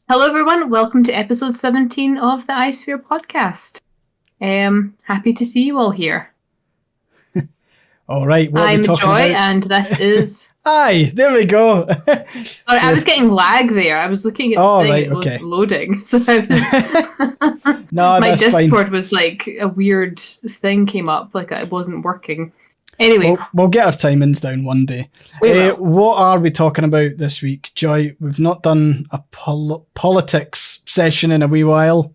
Hello, everyone. Welcome to episode 17 of the iSphere podcast. Happy to see you all here. All right, what I'm are we talking Joy, about? and this is. Aye, there we go. Sorry, I was getting lag there. I was looking at the thing; right, it wasn't okay. loading. So I was. No, my that's Discord fine. was like a weird thing came up, like it wasn't working. Anyway, We'll get our timings down one day. we will. What are we talking about this week, Joy? We've not done a politics session in a wee while.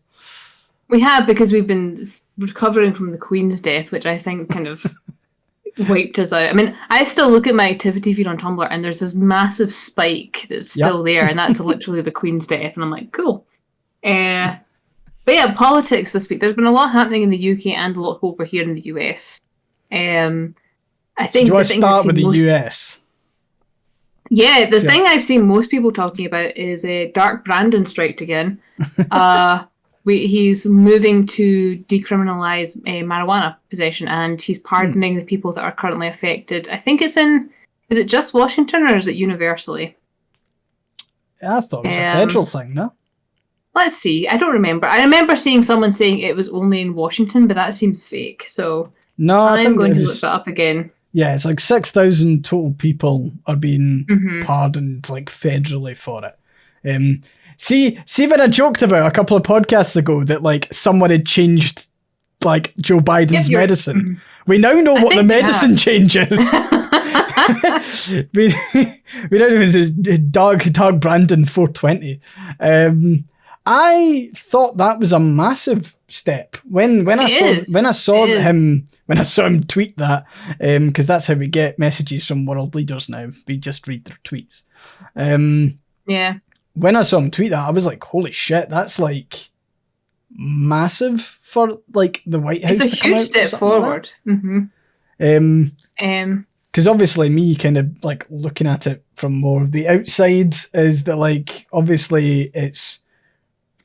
We have, because we've been recovering from the Queen's death, which I think kind of wiped us out. I mean, I still look at my activity feed on Tumblr and there's this massive spike that's still there, and that's literally the Queen's death, and I'm like, cool. But yeah, politics this week. There's been a lot happening in the UK and a lot over here in the US. I think. Do you want to start with the US? Yeah, the thing I've seen most people talking about is Dark Brandon striked again. He's moving to decriminalize marijuana possession, and he's pardoning the people that are currently affected. I think it's in. Is it just Washington or is it universally? I thought it was a federal thing, no? Let's see. I don't remember. I remember seeing someone saying it was only in Washington, but that seems fake. So no, I'm going to look that up again. Yeah, it's like 6,000 total people are being pardoned, like federally for it. See when I joked about a couple of podcasts ago that like someone had changed like Joe Biden's medicine. We now know what the medicine change is. we know it was a Dark Brandon 420. I thought that was a massive step when I saw him tweet that, because that's how we get messages from world leaders now. We just read their tweets. Yeah. When I saw him tweet that, I was like, holy shit, that's like massive for like the White House. It's a huge step forward. Because obviously me kind of like looking at it from more of the outside is that like obviously it's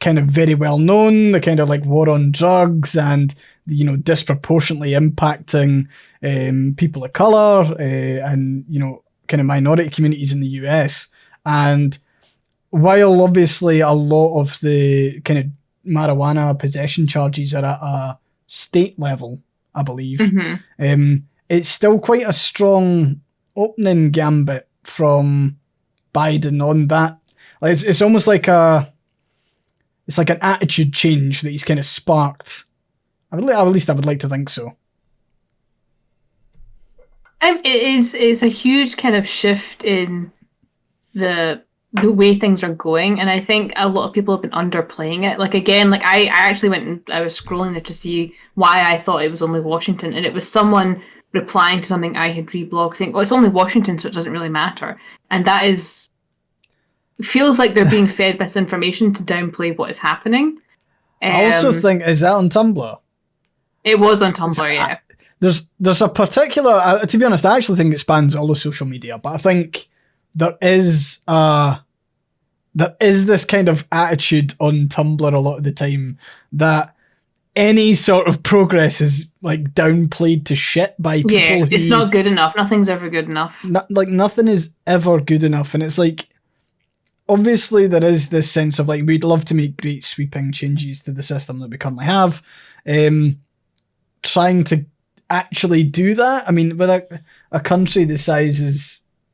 kind of very well known, the kind of like war on drugs and, you know, disproportionately impacting people of color and, you know, kind of minority communities in the US. And while obviously a lot of the kind of marijuana possession charges are at a state level, I believe, it's still quite a strong opening gambit from Biden on that. Like it's almost like an attitude change that he's kind of sparked. At least I would like to think so. It's a huge kind of shift in the way things are going, and I think a lot of people have been underplaying it. Like again, like I actually went and I was scrolling there to see why I thought it was only Washington, and it was someone replying to something I had reblogged saying, "Oh, it's only Washington, so it doesn't really matter." And that feels like they're being fed misinformation to downplay what is happening. I also think, is that on Tumblr? It was on Tumblr, yeah. There's a particular, to be honest, I actually think it spans all of social media, but I think there is this kind of attitude on Tumblr a lot of the time that any sort of progress is like downplayed to shit by people. Yeah, it's not good enough. Nothing's ever good enough. Nothing is ever good enough, and it's like, obviously there is this sense of like, we'd love to make great sweeping changes to the system that we currently have. Trying to actually do that, I mean, with a country the size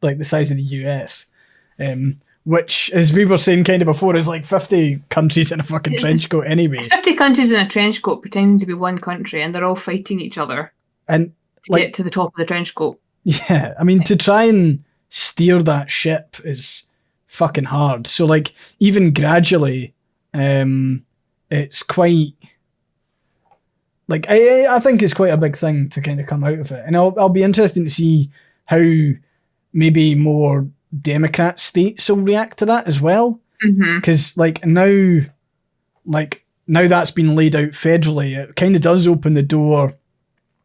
of the US, which, as we were saying kind of before, is like 50 countries in a fucking trench coat anyway. It's 50 countries in a trench coat pretending to be one country, and they're all fighting each other and to get to the top of the trench coat. Yeah, I mean, to try and steer that ship is fucking hard. So like, even gradually, it's quite... Like, I think it's quite a big thing to kind of come out of it. And I'll be interested to see how maybe more Democrat states will react to that as well. Because now that's been laid out federally, it kind of does open the door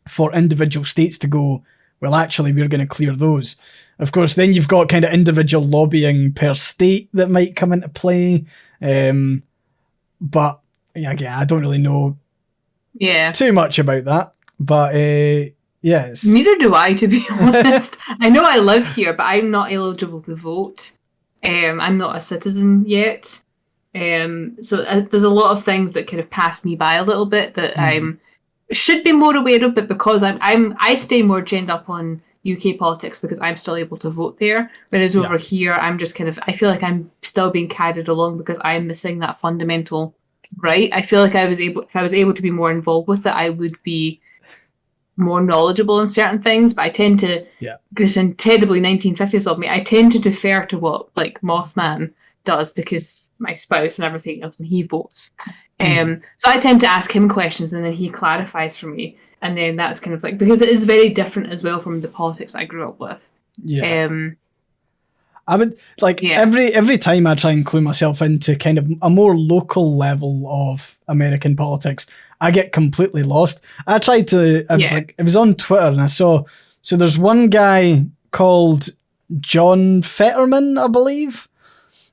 for individual states to go, well, actually, we're going to clear those. Of course, then you've got kind of individual lobbying per state that might come into play. But again, I don't really know too much about that. But yes. Neither do I, to be honest. I know I live here, but I'm not eligible to vote. I'm not a citizen yet. So there's a lot of things that kind of pass me by a little bit that Mhm. I'm should be more aware of, but because I stay more genned up on UK politics because I'm still able to vote there. Whereas Yeah. over here, I'm just kind of I feel like I'm still being carried along because I'm missing that fundamental right. I feel like if I was able to be more involved with it, I would be more knowledgeable in certain things. But I tend to Yeah. this incredibly 1950s of me. I tend to defer to what like Mothman does because my spouse and everything else, and he votes. So I tend to ask him questions, and then he clarifies for me, and then that's kind of like because it is very different as well from the politics I grew up with. Yeah. Um, I would like Yeah. every time I try and clue myself into kind of a more local level of American politics, I get completely lost. I tried to. I was Yeah. like, it was on Twitter, and I saw. So there's one guy called John Fetterman, I believe,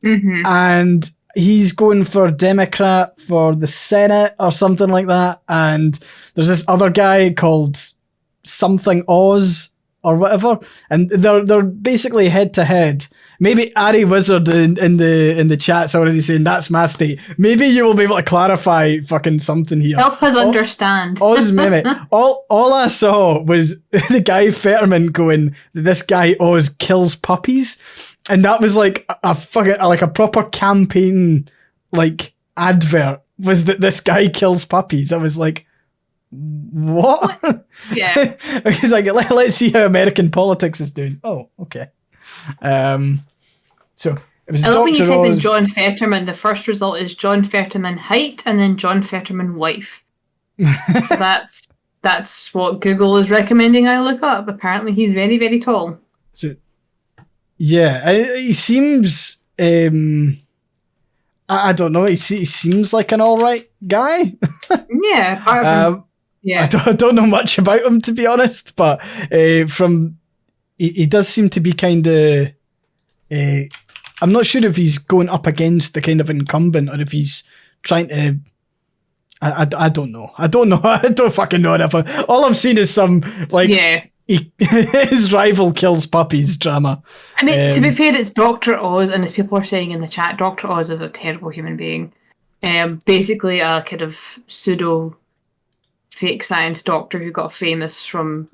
mhm. and he's going for Democrat for the Senate or something like that. And there's this other guy called something Oz or whatever, and they're basically head to head. Maybe Ari Wizard in the chat's already saying that's my state. Maybe you will be able to clarify fucking something here. Help us understand. Oz meme. All I saw was the guy Fetterman going, "This guy Oz kills puppies," and that was like a fucking like a proper campaign like advert. Was that this guy kills puppies? I was like, what? Yeah. It's like let's see how American politics is doing. Oh, okay. So it was I love when you Dr. type in Oz. John Fetterman, the first result is John Fetterman height and then John Fetterman wife. So that's what Google is recommending I look up. Apparently he's very, very tall. So, yeah, he seems. I don't know. He seems like an all right guy. Yeah, apart from yeah. I don't know much about him, to be honest, but from he does seem to be kind of. I'm not sure if he's going up against the kind of incumbent or if he's trying to. I don't know. I don't know. I don't fucking know enough. All I've seen is some like Yeah. his rival kills puppies drama. I mean, to be fair, it's Dr. Oz, and as people are saying in the chat, Dr. Oz is a terrible human being. Basically a kind of pseudo fake science doctor who got famous from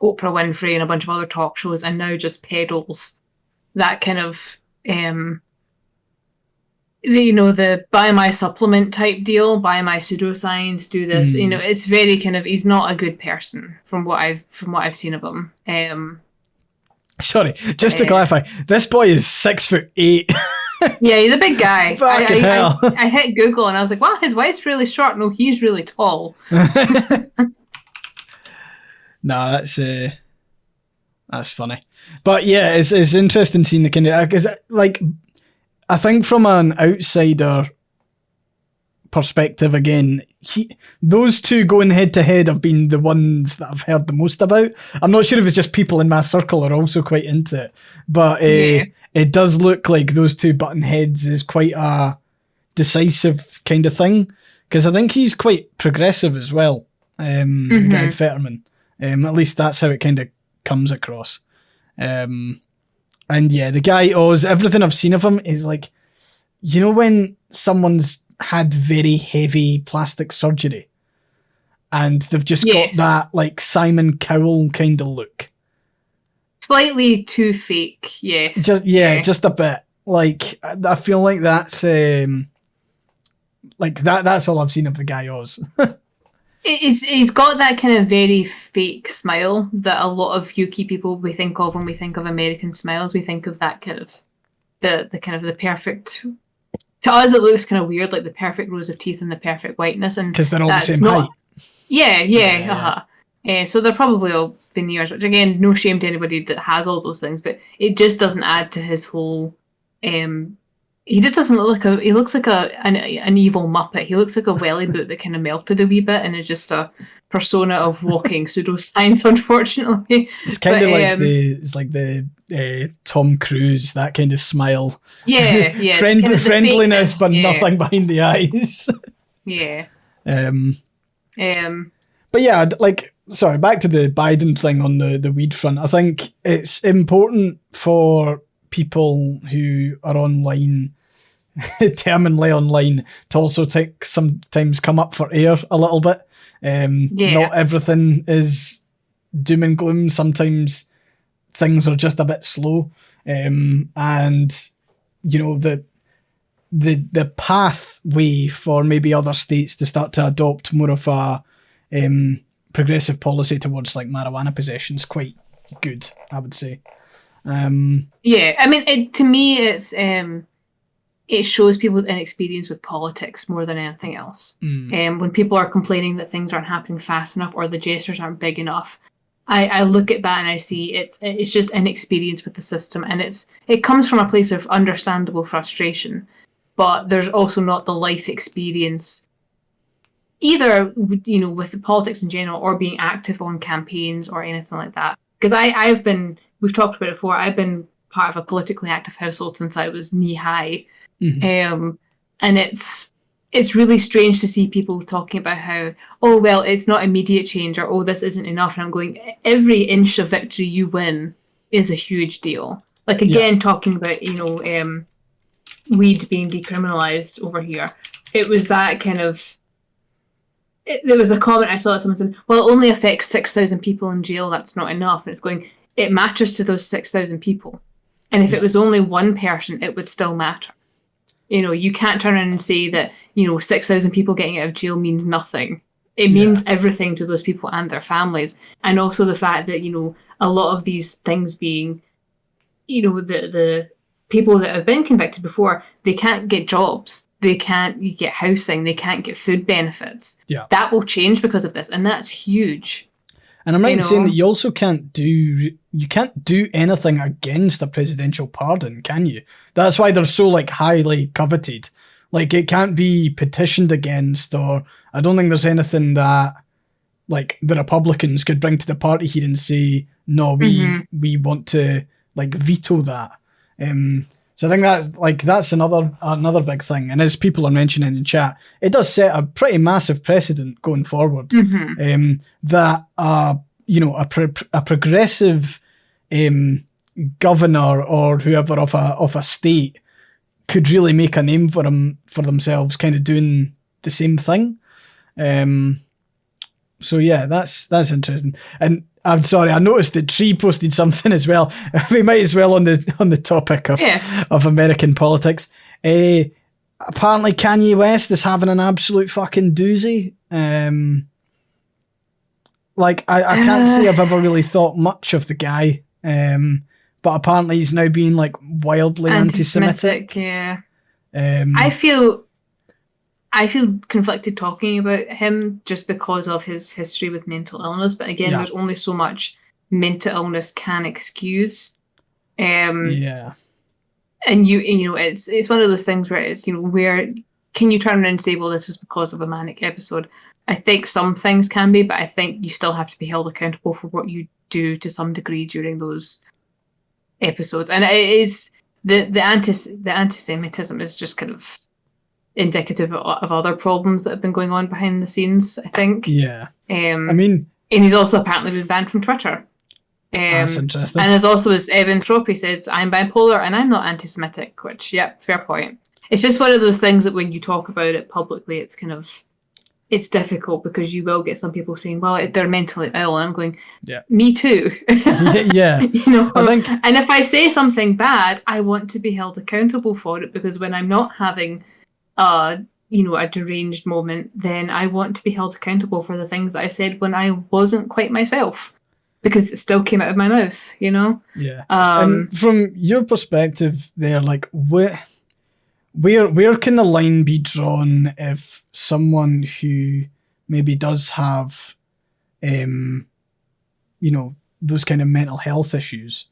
Oprah Winfrey and a bunch of other talk shows and now just peddles that kind of the buy my supplement type deal, buy my pseudoscience, do this. It's very kind of he's not a good person from what I've seen of him. Sorry, just to clarify, this boy is 6'8". Yeah, he's a big guy. Fucking hell. I hit Google and I was like, wow, his wife's really short. No, he's really tall. No, that's funny. But yeah, it's interesting seeing the kind of because like I think from an outsider perspective again, those two going head to head have been the ones that I've heard the most about. I'm not sure if it's just people in my circle are also quite into it, but it does look like those two button heads is quite a decisive kind of thing because I think he's quite progressive as well. The guy Fetterman, at least that's how it kind of comes across. And yeah, the guy Oz, everything I've seen of him is like, when someone's had very heavy plastic surgery and they've just got that like Simon Cowell kind of look. Slightly too fake, yes. Just a bit. Like I feel like that's that's all I've seen of the guy Oz. He's got that kind of very fake smile that a lot of UK people we think of when we think of American smiles. We think of that kind of the kind of the perfect. To us, it looks kind of weird, like the perfect rows of teeth and the perfect whiteness, and because they're all the same height. Yeah. So they're probably all veneers, which again, no shame to anybody that has all those things, but it just doesn't add to his whole. He just doesn't look like he looks like an evil Muppet. He looks like a welly boot that kind of melted a wee bit and is just a persona of walking pseudoscience, unfortunately. It's kind of like the Tom Cruise, that kind of smile. Yeah. Friendliness, but nothing behind the eyes. Yeah. But yeah, sorry, back to the Biden thing on the weed front. I think it's important for people who are online terminally online to also sometimes come up for air a little bit. Not everything is doom and gloom. Sometimes things are just a bit slow, and you know the pathway for maybe other states to start to adopt more of a progressive policy towards like marijuana possession is quite good, I would say. Yeah, I mean, to me, it shows people's inexperience with politics more than anything else. When people are complaining that things aren't happening fast enough or the gestures aren't big enough, I look at that and I see it's just inexperience with the system, and it comes from a place of understandable frustration, but there's also not the life experience either, you know, with the politics in general or being active on campaigns or anything like that. Because we've talked about it before, I've been part of a politically active household since I was knee high. And it's really strange to see people talking about how, oh, well, it's not immediate change, or, oh, this isn't enough. And I'm going, every inch of victory you win is a huge deal. Like, again, talking about, you know, weed being decriminalized over here. It was that kind of, there was a comment I saw that someone said, well, it only affects 6,000 people in jail, that's not enough. And it's going, it matters to those 6,000 people. And if it was only one person, it would still matter. You know, you can't turn around and say that, you know, 6,000 people getting out of jail means nothing. It means everything to those people and their families. And also the fact that, you know, a lot of these things being, you know, the people that have been convicted before, they can't get jobs. They can't get housing. They can't get food benefits. Yeah. That will change because of this. And that's huge. And I'm right in saying that you also can't do anything against a presidential pardon, can you? That's why they're so like highly coveted. Like, it can't be petitioned against, or I don't think there's anything that like the Republicans could bring to the party here and say, no, we want to like veto that. So I think that's another big thing. And as people are mentioning in chat, it does set a pretty massive precedent going forward. That you know, a progressive governor or whoever of a state could really make a name for themselves, kind of doing the same thing. So yeah, that's interesting. And I'm sorry, I noticed that Tree posted something as well. We might as well on the topic of American politics. Apparently Kanye West is having an absolute fucking doozy. Like, I can't say I've ever really thought much of the guy, but apparently he's now being like wildly anti-Semitic. Yeah. I feel conflicted talking about him just because of his history with mental illness. But again, there's only so much mental illness can excuse. And you know, it's one of those things where it's, you know, where can you turn around and say, well, this is because of a manic episode? I think some things can be, but I think you still have to be held accountable for what you do to some degree during those episodes. And it is the anti-Semitism is just kind of indicative of other problems that have been going on behind the scenes, I think. Yeah. I mean, and he's also apparently been banned from Twitter. That's interesting. And as Evan Tropy says, I'm bipolar and I'm not anti-Semitic, which, yep, fair point. It's just one of those things that when you talk about it publicly, it's kind of, it's difficult because you will get some people saying, well, they're mentally ill. And I'm going, me too. Yeah. You know, and if I say something bad, I want to be held accountable for it, because when I'm not having you know, a deranged moment, then I want to be held accountable for the things that I said when I wasn't quite myself, because it still came out of my mouth, you know? Yeah. And from your perspective there, like, where can the line be drawn if someone who maybe does have, you know, those kind of mental health issues?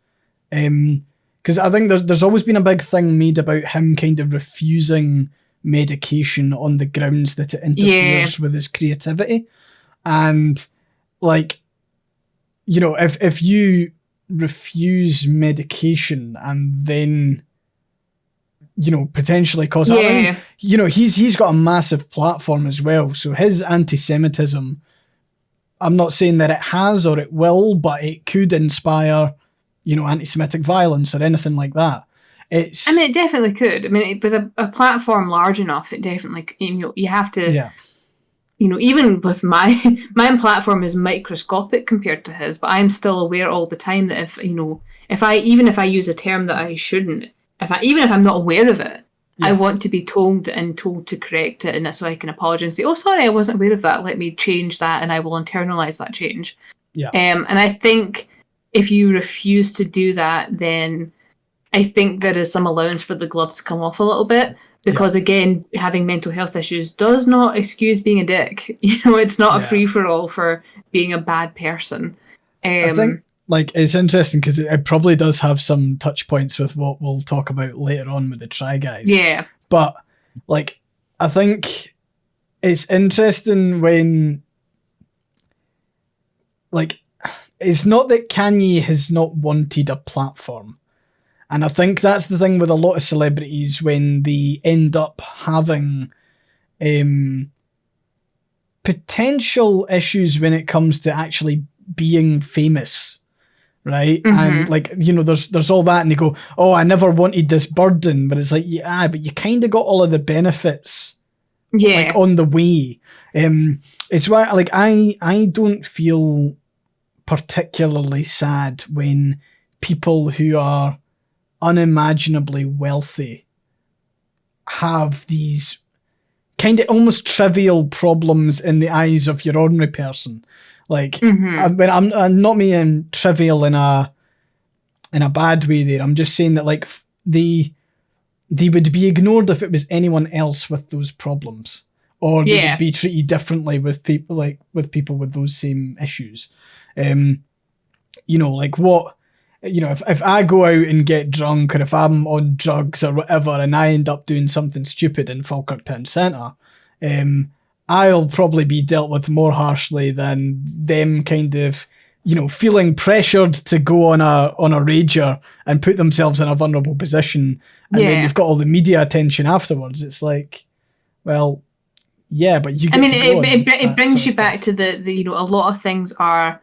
Because I think there's always been a big thing made about him kind of refusing medication on the grounds that it interferes with his creativity. And like, you know, if you refuse medication and then, you know, potentially cause harm, you know, he's got a massive platform as well. So his anti-Semitism, I'm not saying that it has or it will, but it could inspire, you know, anti-Semitic violence or anything like that. It's I mean, it definitely could. I mean, with a platform large enough, it definitely, you have to, yeah, even with my platform is microscopic compared to his, but I'm still aware all the time that if I use a term that I shouldn't, even if I'm not aware of it, I Yeah. want to be told to correct it, and that's so I can apologize and say, "Oh, sorry, I wasn't aware of that. Let me change that, and I will internalize that change." yeah, And I think if you refuse to do that, then I think there is some allowance for the gloves to come off a little bit. yeah, Because again, having mental health issues does not excuse being a dick. It's not a yeah. free for all for being a bad person. I think Um, like it's interesting because it probably does have some touch points with what we'll talk about later on with the Try Guys. yeah, But like, I think it's interesting when like it's not that Kanye has not wanted a platform. And I think that's the thing with a lot of celebrities when they end up having um, potential issues when it comes to actually being famous, right? And mm-hmm. like, there's all that, and they go, "Oh, I never wanted this burden," but it's like, yeah, but you kind of got all of the benefits Yeah, like on the way. It's why like I don't feel particularly sad when people who are unimaginably wealthy have these kind of almost trivial problems in the eyes of your ordinary person. Like, mm-hmm. I'm not meaning trivial in a bad way there. I'm just saying that like they would be ignored if it was anyone else with those problems, or they would Yeah, be treated differently with people with those same issues. Like what, if I go out and get drunk, or if I'm on drugs or whatever, and I end up doing something stupid in Falkirk Town Centre, I'll probably be dealt with more harshly than them kind of, feeling pressured to go on a rager and put themselves in a vulnerable position, and then yeah. they've got all the media attention afterwards. It's like, well, yeah, but you I get mean, to go on it that brings sort of you back stuff. to the a lot of things are,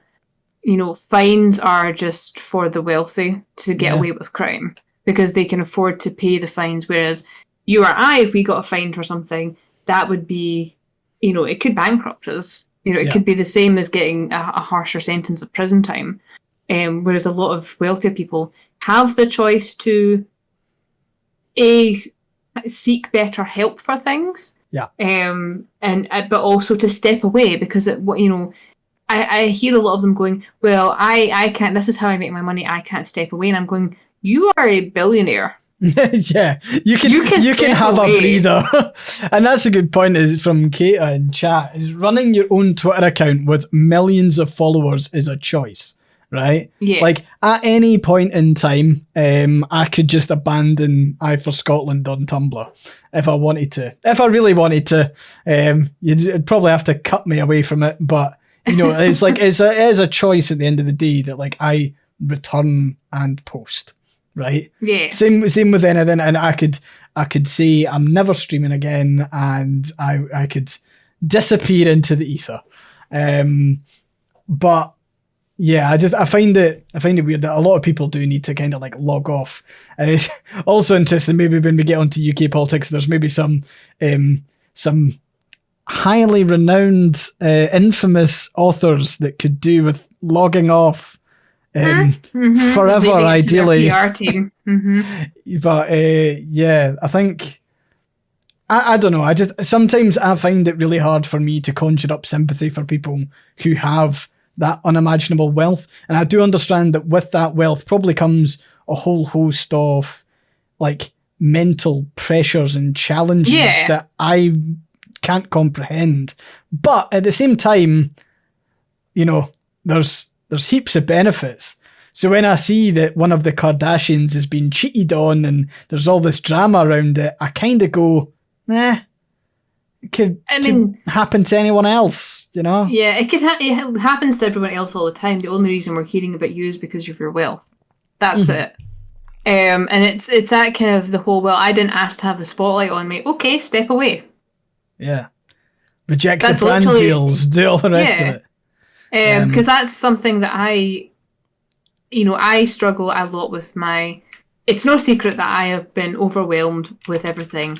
fines are just for the wealthy to get Yeah, away with crime because they can afford to pay the fines. Whereas you or I, if we got a fine for something, that would be, it could bankrupt us. It yeah, could be the same as getting a harsher sentence of prison time. Whereas a lot of wealthier people have the choice to a seek better help for things, yeah. and but also to step away because I hear a lot of them going, well, I can't, this is how I make my money, I can't step away. And I'm going, you are a billionaire. Yeah, you can You can step have a away. breather. And that's a good point is from Kata in chat, is running your own Twitter account with millions of followers is a choice, right? Yeah. Like at any point in time, I could just abandon I for Scotland on Tumblr if I wanted to. If I really wanted to, you'd probably have to cut me away from it. But it's like it is a choice at the end of the day that like I return and post. Right. Yeah. Same with anything, and I could say I'm never streaming again, and I could disappear into the ether. But yeah, I find it weird that a lot of people do need to kind of like log off, and it's also interesting. Maybe when we get onto UK politics, there's maybe some highly renowned, infamous authors that could do with logging off. Forever, ideally. PR team. Mm-hmm. But yeah, I think I don't know. I just sometimes I find it really hard for me to conjure up sympathy for people who have that unimaginable wealth, and I do understand that with that wealth probably comes a whole host of like mental pressures and challenges that I can't comprehend. But at the same time, there's heaps of benefits. So when I see that one of the Kardashians has been cheated on and there's all this drama around it, I kind of go, it could happen to anyone else, Yeah, it happens to everyone else all the time. The only reason we're hearing about you is because of your wealth. That's it. And it's that kind of the whole, well, I didn't ask to have the spotlight on me. Okay, step away. Yeah. Reject the brand deals, do all the rest of it. Because that's something that I struggle a lot with my it's no secret that I have been overwhelmed with everything.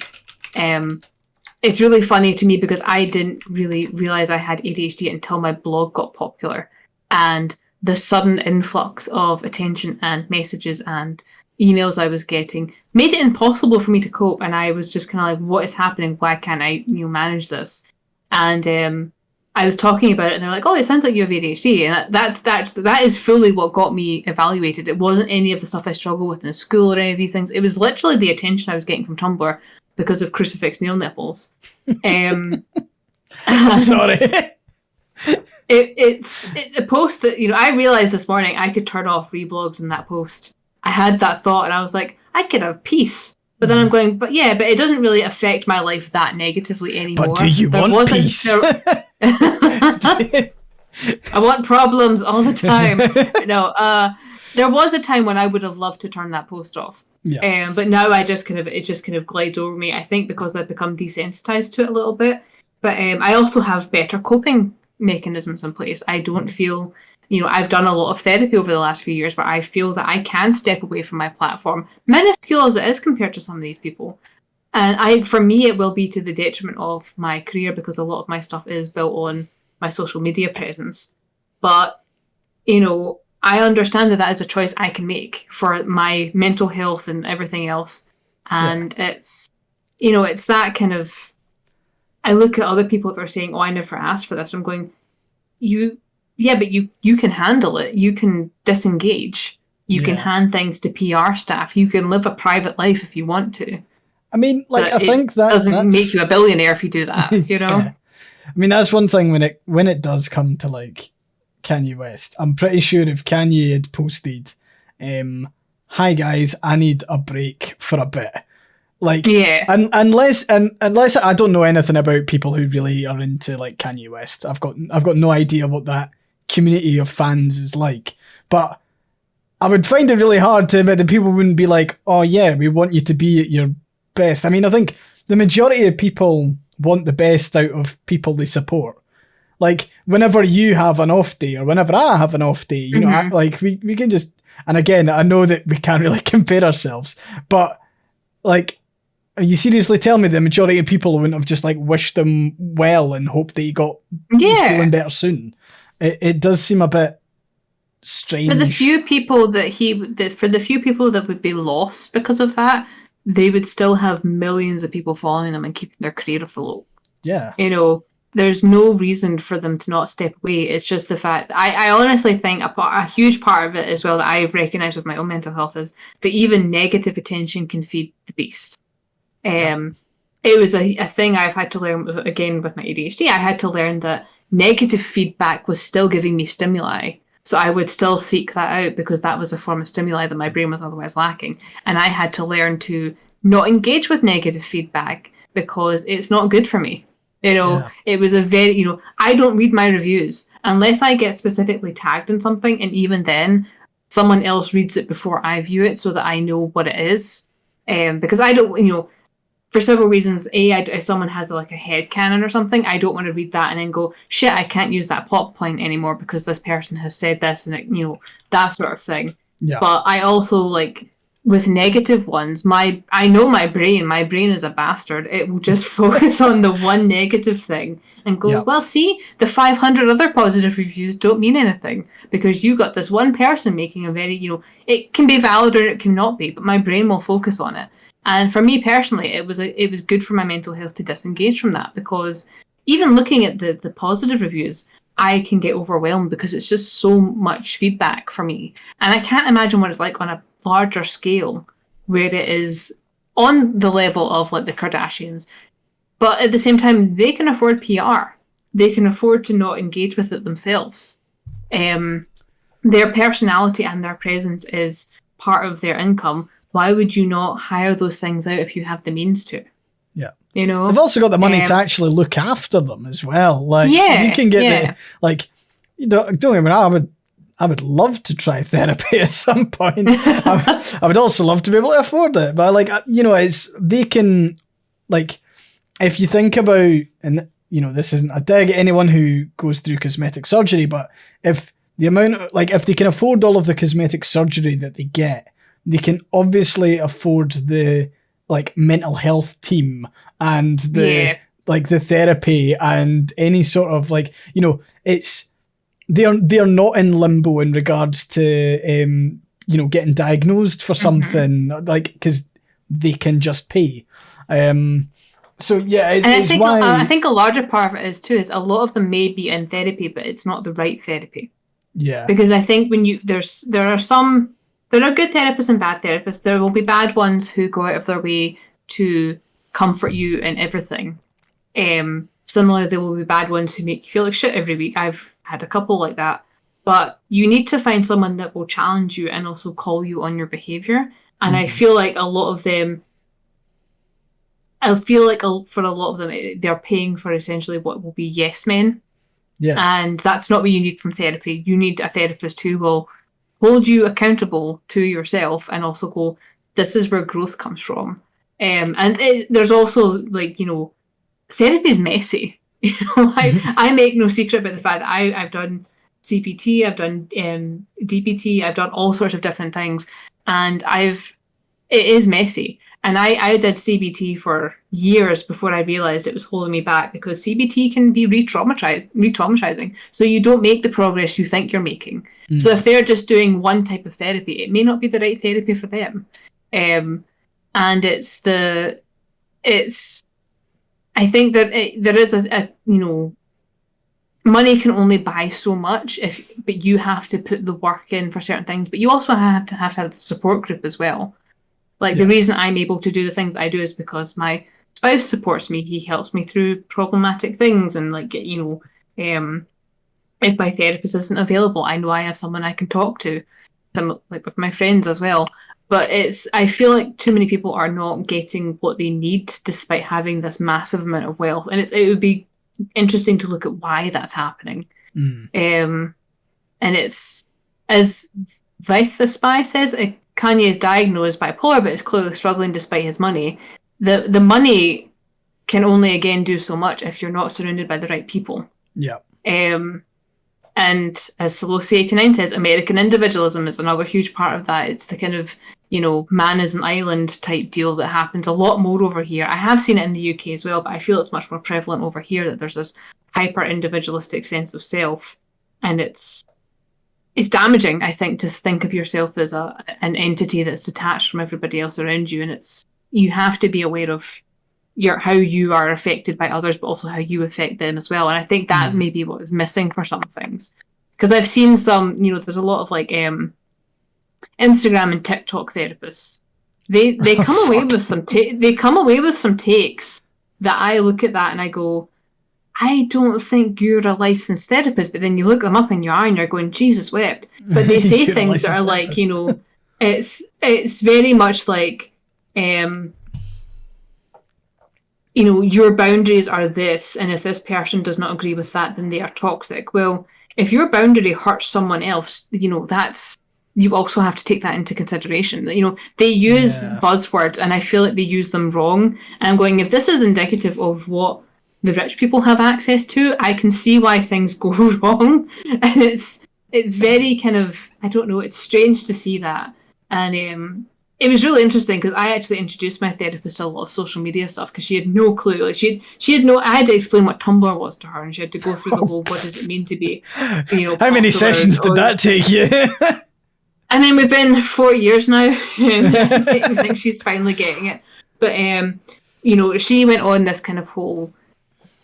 It's really funny to me because I didn't really realize I had ADHD until my blog got popular, and the sudden influx of attention and messages and emails I was getting made it impossible for me to cope. And I was just kind of like, what is happening? Why can't I, manage this? And I was talking about it, and they're like, "Oh, it sounds like you have ADHD," and that is fully what got me evaluated. It wasn't any of the stuff I struggled with in school or any of these things. It was literally the attention I was getting from Tumblr because of crucifix nail nipples. Sorry. It's a post that I realized this morning I could turn off reblogs in that post. I had that thought, and I was like, I could have peace. But then I'm going, but it doesn't really affect my life that negatively anymore. But do you want peace? I want problems all the time. No, there was a time when I would have loved to turn that post off. Yeah. But now it just kind of glides over me. I think because I've become desensitized to it a little bit. But I also have better coping mechanisms in place. I don't feel, I've done a lot of therapy over the last few years, but I feel that I can step away from my platform, minuscule as it is compared to some of these people. And for me, it will be to the detriment of my career because a lot of my stuff is built on my social media presence. But, I understand that is a choice I can make for my mental health and everything else. And it's, it's that kind of, I look at other people that are saying, "Oh, I never asked for this." I'm going, but you can handle it. You can disengage. You can hand things to PR staff. You can live a private life if you want to. I mean, I think that doesn't make you a billionaire if you do that, Yeah. I mean, that's one thing when it does come to Kanye West. I'm pretty sure if Kanye had posted, "Hi guys, I need a break for a bit." Unless I don't know anything about people who really are into Kanye West. I've got no idea what that community of fans is like. But I would find it really hard to admit that people wouldn't be like, "Oh yeah, we want you to be at your best." I mean, I think the majority of people want the best out of people they support. Whenever you have an off day or whenever I have an off day, we can just, and again, I know that we can't really compare ourselves, but are you seriously telling me the majority of people wouldn't have just wished them well and hoped that he was feeling better soon? It does seem a bit strange. For the few people that would be lost because of that, they would still have millions of people following them and keeping their career afloat. Yeah. There's no reason for them to not step away. It's just the fact that I honestly think a huge part of it as well that I've recognized with my own mental health is that even negative attention can feed the beast. It was a thing I've had to learn, again, with my ADHD. I had to learn that negative feedback was still giving me stimuli. So I would still seek that out because that was a form of stimuli that my brain was otherwise lacking. And I had to learn to not engage with negative feedback because it's not good for me. It was a very, I don't read my reviews unless I get specifically tagged in something. And even then, someone else reads it before I view it so that I know what it is. Because I don't, for several reasons. If someone has a headcanon or something, I don't want to read that and then go, shit, I can't use that plot point anymore because this person has said this and that sort of thing. Yeah. But I also with negative ones, I know my brain is a bastard. It will just focus on the one negative thing and go, well, see, the 500 other positive reviews don't mean anything because you got this one person making a very, it can be valid or it cannot be, but my brain will focus on it. And for me personally, it was good for my mental health to disengage from that because even looking at the positive reviews, I can get overwhelmed because it's just so much feedback for me. And I can't imagine what it's like on a larger scale where it is on the level of the Kardashians. But at the same time, they can afford PR. They can afford to not engage with it themselves. Their personality and their presence is part of their income. Why would you not hire those things out if you have the means to? Yeah. They've also got the money to actually look after them as well. You can get don't get me wrong, I would love to try therapy at some point. I would also love to be able to afford it. But they can, if you think about, and this isn't a dig at anyone who goes through cosmetic surgery, but if the amount of, if they can afford all of the cosmetic surgery that they get, they can obviously afford the like mental health team and the like the therapy and any sort of like, you know, it's they're not in limbo in regards to you know, getting diagnosed for something, like, because they can just pay. So yeah, I think a larger part of it is too is a lot of them may be in therapy, but it's not the right therapy. Yeah, because I think when there are good therapists and bad therapists. There will be bad ones who go out of their way to comfort you and everything. Similarly, there will be bad ones who make you feel like shit every week. I've had a couple like that. But you need to find someone that will challenge you and also call you on your behavior. And I feel like a lot of them, for a lot of them, they're paying for essentially what will be yes men. yeah. And that's not what you need from therapy. You need a therapist who will hold you accountable to yourself and also go, this is where growth comes from. There's also, like, you know, therapy is messy. You know, I make no secret about the fact that I've done CPT, I've done DBT, I've done all sorts of different things, and it is messy. And I did CBT for years before I realized it was holding me back, because CBT can be re-traumatizing. So you don't make the progress you think you're making. So if they're just doing one type of therapy, it may not be the right therapy for them. And I think that there is a you know, money can only buy so much, but you have to put the work in for certain things. But you also have to have the support group as well. Like, the reason I'm able to do the things I do is because my spouse supports me. He helps me through problematic things, and, like, you know, if my therapist isn't available, I know I have someone I can talk to. Like with my friends as well. But I feel like too many people are not getting what they need despite having this massive amount of wealth, and it would be interesting to look at why that's happening. And it's, as Vith the Spy says, Kanye is diagnosed bipolar, but is clearly struggling despite his money. The money can only, again, do so much if you're not surrounded by the right people. Yeah. And as Solosi89 says, American individualism is another huge part of that. It's the kind of, you know, man is an island type deal that happens a lot more over here. I have seen it in the UK as well, but I feel it's much more prevalent over here, that there's this hyper individualistic sense of self. And it's damaging, I think, to think of yourself as an entity that's detached from everybody else around you. And you have to be aware of how you are affected by others, but also how you affect them as well. And I think that may be what is missing for some things. Because I've seen some, you know, there's a lot of like Instagram and TikTok therapists. They come away with some takes that I look at that and I go, I don't think you're a licensed therapist. But then you look them up and you are, and you're going, Jesus wept. But they say things that are like, you know, it's very much like, you know, your boundaries are this, and if this person does not agree with that, then they are toxic. Well, if your boundary hurts someone else, you know, you also have to take that into consideration. You know, they use buzzwords, and I feel like they use them wrong. And I'm going, if this is indicative of what the rich people have access to, I can see why things go wrong. And it's very kind of, I don't know, it's strange to see that. And it was really interesting because I actually introduced my therapist to a lot of social media stuff because she had no clue. Like she had no. I had to explain what Tumblr was to her, and she had to go through the whole. What does it mean to be, you know? How many sessions did that take you? I mean, we've been 4 years now, and I think she's finally getting it. But you know, she went on this kind of whole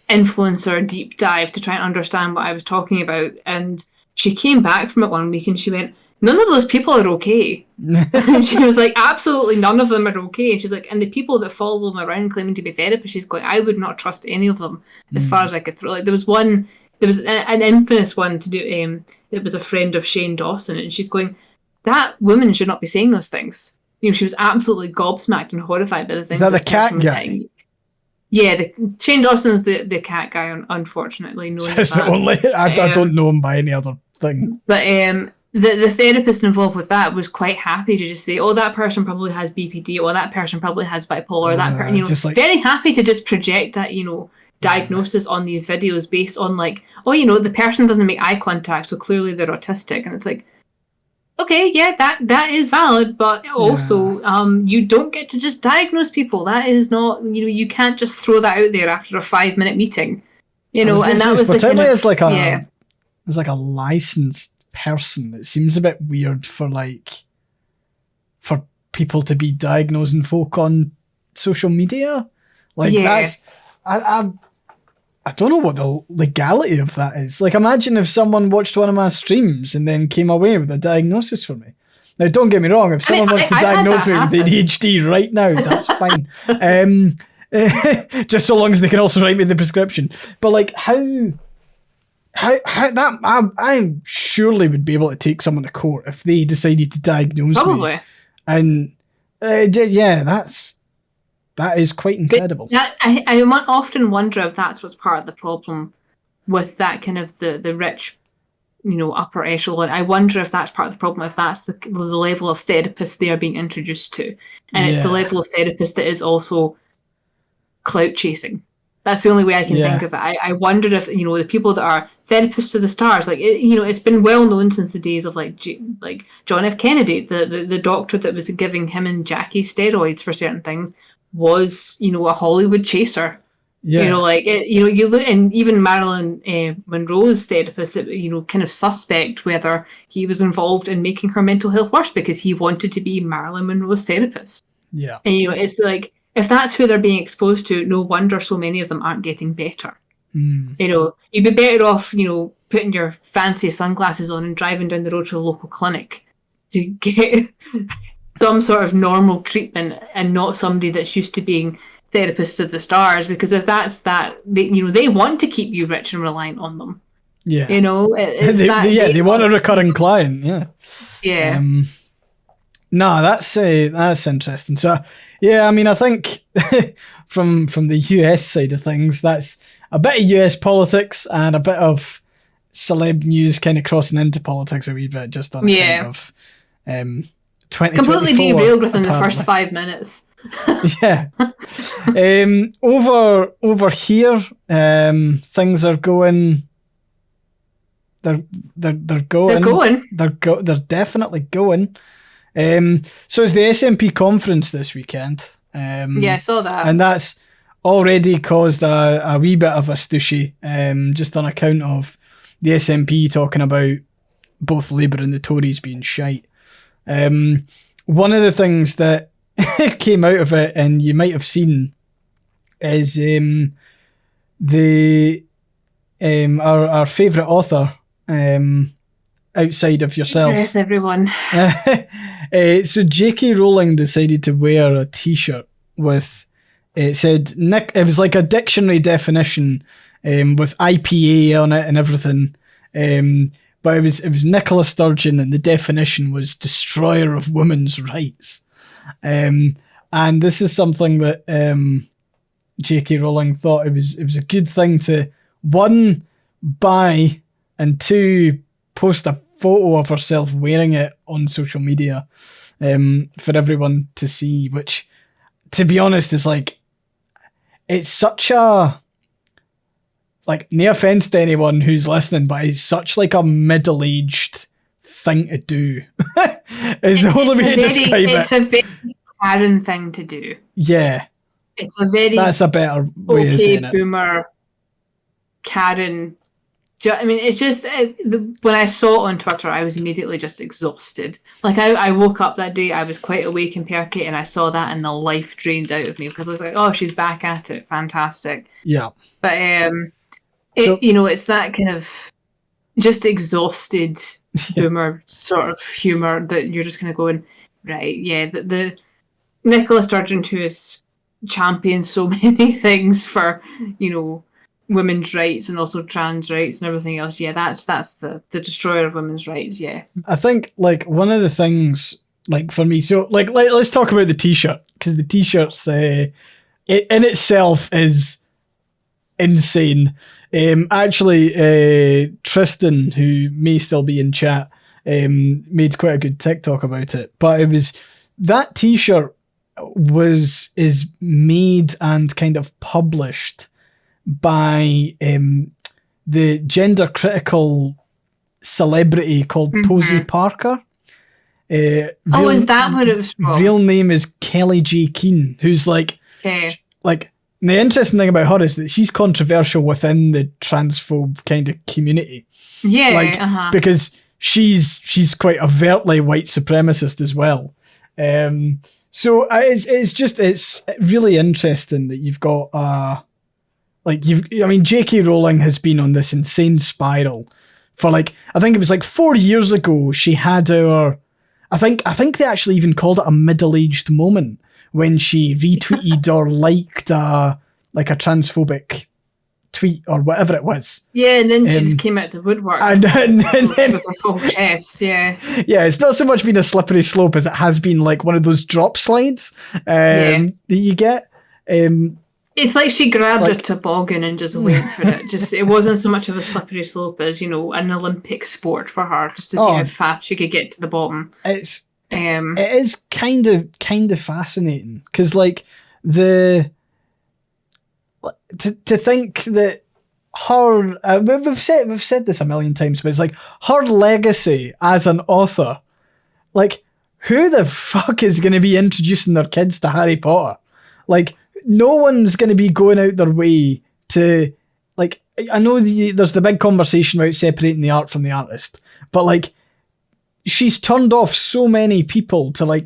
influencer deep dive to try and understand what I was talking about, and she came back from it one week and she went, none of those people are okay. And she was like, absolutely none of them are okay. And she's like, and the people that follow them around claiming to be therapists, she's going, I would not trust any of them as far as I could throw. Like there was an infamous one to do. It was a friend of Shane Dawson, and she's going, that woman should not be saying those things. You know, she was absolutely gobsmacked and horrified by the things. Is that the cat guy? Saying. Yeah, Shane Dawson's the cat guy, unfortunately. That's the only. I don't know him by any other thing. But the therapist involved with that was quite happy to just say, oh, that person probably has BPD, or that person probably has bipolar, that person, you know, like, very happy to just project that, you know, diagnosis on these videos based on like, oh, you know, the person doesn't make eye contact, so clearly they're autistic. And it's like, okay, yeah, that is valid, but also, you don't get to just diagnose people. That is not, you can't just throw that out there after a 5-minute meeting, I was going and to say, that was the kind particularly of, as like yeah, a licensed person, it seems a bit weird for people to be diagnosing folk on social media. Like yeah. that's I don't know what the legality of that is. Like, imagine if someone watched one of my streams and then came away with a diagnosis for me. Now, don't get me wrong. If someone wants to I've had diagnose that me with happen. ADHD right now, that's fine. Just so long as they can also write me the prescription. But like, how that I surely would be able to take someone to court if they decided to diagnose me. Probably. And yeah, that is quite incredible. But I often wonder if that's what's part of the problem with that kind of the rich, upper echelon. I wonder if that's part of the problem, if that's the level of therapist they are being introduced to. And it's the level of therapist that is also clout chasing. That's the only way I can think of it. I wonder if, the people that are therapists to the stars, like, it's been well known since the days of like John F. Kennedy, the doctor that was giving him and Jackie steroids for certain things was, a Hollywood chaser. Yeah. You look, and even Marilyn Monroe's therapist, kind of suspect whether he was involved in making her mental health worse because he wanted to be Marilyn Monroe's therapist. Yeah. And, it's like, if that's who they're being exposed to, no wonder so many of them aren't getting better. Mm. You'd be better off, putting your fancy sunglasses on and driving down the road to the local clinic to get some sort of normal treatment and not somebody that's used to being therapists of the stars. Because if that's that, they want to keep you rich and reliant on them. Yeah. They want a recurring client. Yeah. Yeah. No, that's interesting. So, yeah, I mean, I think from the US side of things, that's a bit of US politics and a bit of celeb news kind of crossing into politics a wee bit, just on account of 2024. Completely derailed within apparently. the first 5 minutes. Yeah. Over here, things are going. They're going. They're definitely going. So it's the SMP conference this weekend. Yeah, I saw that. And that's already caused a wee bit of a stooshy, just on account of the SNP talking about both Labour and the Tories being shite. One of the things that came out of it, and you might have seen, is our favourite author, outside of yourself. Yes, everyone. So J.K. Rowling decided to wear a T-shirt with, it said, it was like a dictionary definition with IPA on it and everything. But it was Nicola Sturgeon, and the definition was destroyer of women's rights. And this is something that J.K. Rowling thought it was a good thing to, one, buy, and two, post a photo of herself wearing it on social media for everyone to see, which, to be honest, is like, it's such a, like, no offense to anyone who's listening, but it's such like a middle-aged thing to do. Is the only way to describe it. It's a very Karen thing to do. Yeah. It's a very that's a better way of saying it. Boomer Karen. I mean, it's just, when I saw it on Twitter, I was immediately just exhausted. Like, I woke up that day, I was quite awake and perky, and I saw that, and the life drained out of me, because I was like, oh, she's back at it. Fantastic. Yeah. But, it's that kind of just exhausted boomer sort of humour that you're just kind of going, right, yeah, the Nicola Sturgeon, who has championed so many things for, women's rights and also trans rights and everything else. Yeah, that's the destroyer of women's rights. Yeah, I think like one of the things, like for me, so like let's talk about the T-shirt, because the T-shirt's it in itself is insane. Actually, Tristan, who may still be in chat, made quite a good TikTok about it. But it was that T-shirt is made and kind of published by the gender critical celebrity called Posey Parker. Is that what it was from? Real name is Kelly J. Keane, who's like the interesting thing about her is that she's controversial within the transphobe kind of community. Yeah, because she's quite overtly white supremacist as well. So it's really interesting that you've got J.K. Rowling has been on this insane spiral for I think it was 4 years ago. She had I think they actually even called it a middle-aged moment when she retweeted or liked a transphobic tweet or whatever it was. Yeah, and then she just came out the woodwork and then with her full chest. Yeah, it's not so much been a slippery slope as it has been one of those drop slides that you get. It's like she grabbed a toboggan and just went for it. It wasn't so much of a slippery slope as an Olympic sport for her, just to see how fast she could get to the bottom. It is kind of fascinating because to think that her we've said this a million times, but it's her legacy as an author. Who the fuck is going to be introducing their kids to Harry Potter? No one's going to be going out their way to I know there's the big conversation about separating the art from the artist, but she's turned off so many people to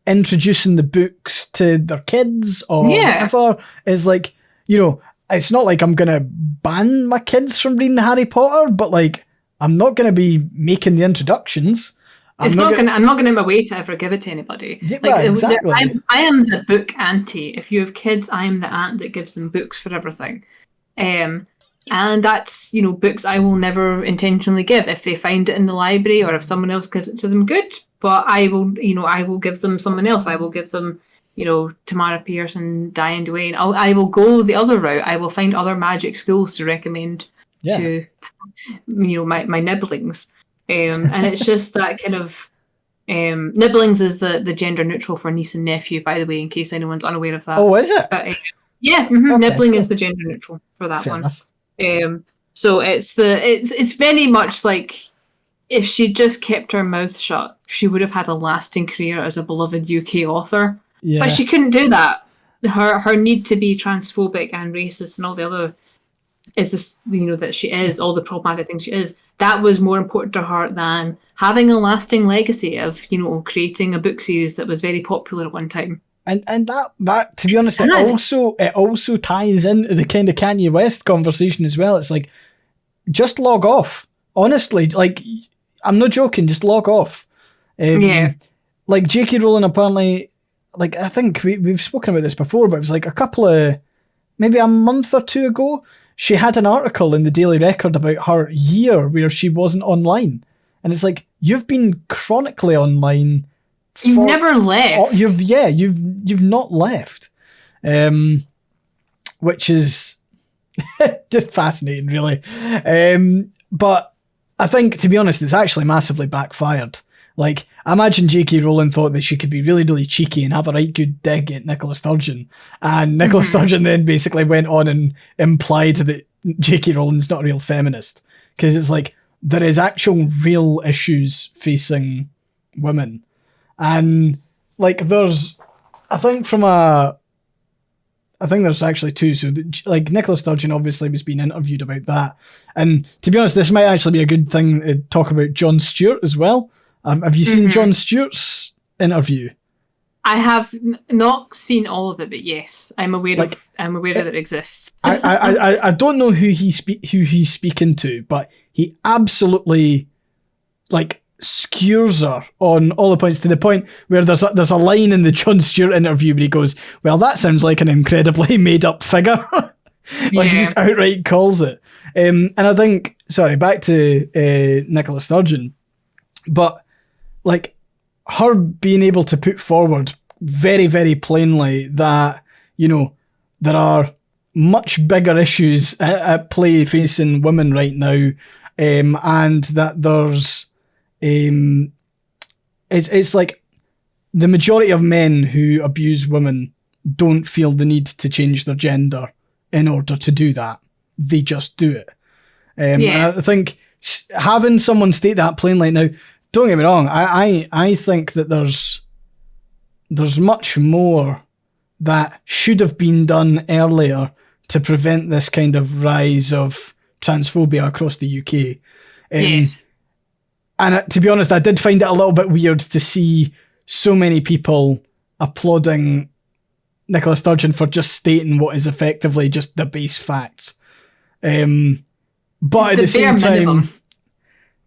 introducing the books to their kids or whatever. Is it's not I'm gonna ban my kids from reading Harry Potter, but I'm not gonna be making the introductions. I'm not going to my way to ever give it to anybody. Yeah, exactly. I am the book auntie. If you have kids, I am the aunt that gives them books for everything. And that's, books I will never intentionally give. If they find it in the library or if someone else gives it to them, good. But I will give them someone else. I will give them, Tamara Pierce and Diane Duane. I will go the other route. I will find other magic schools to recommend to, my nibblings. And it's just that kind of nibblings is the gender neutral for niece and nephew, by the way, in case anyone's unaware of that. Oh, is it? But, nibbling is the gender neutral for that Fair one. Enough. So it's very much if she just kept her mouth shut, she would have had a lasting career as a beloved UK author. Yeah. But she couldn't do that. Her need to be transphobic and racist and all the other is this, that she is, all the problematic things she is. That was more important to her than having a lasting legacy of, creating a book series that was very popular at one time. And that to be honest, it also ties into the kind of Kanye West conversation as well. It's just log off. Honestly, I'm not joking, just log off. J.K. Rowling apparently, I think we've spoken about this before, but it was maybe a month or two ago, she had an article in the Daily Record about her year where she wasn't online. And it's you've been chronically online. You've never left. You've not left. Which is just fascinating, really. But I think, to be honest, it's actually massively backfired. I imagine J.K. Rowling thought that she could be really, really cheeky and have a right good dig at Nicola Sturgeon. And Nicola Sturgeon then basically went on and implied that J.K. Rowling's not a real feminist. Because it's there is actual real issues facing women. And there's, I think there's actually two. So Nicola Sturgeon obviously was being interviewed about that. And to be honest, this might actually be a good thing to talk about Jon Stewart as well. Have you seen Jon Stewart's interview? I have not seen all of it, but yes, I'm aware that it exists. I don't know who he's speaking to, but he absolutely skewers her on all the points, to the point where there's a line in the Jon Stewart interview where he goes, "Well, that sounds like an incredibly made up figure." He just outright calls it. And I think, back to Nicola Sturgeon, but her being able to put forward very, very plainly that, there are much bigger issues at play facing women right now, and that there's it's the majority of men who abuse women don't feel the need to change their gender in order to do that. They just do it. And I think having someone state that plainly now, don't get me wrong. I think that there's much more that should have been done earlier to prevent this kind of rise of transphobia across the UK. Yes. And to be honest, I did find it a little bit weird to see so many people applauding Nicola Sturgeon for just stating what is effectively just the base facts. But at the same time,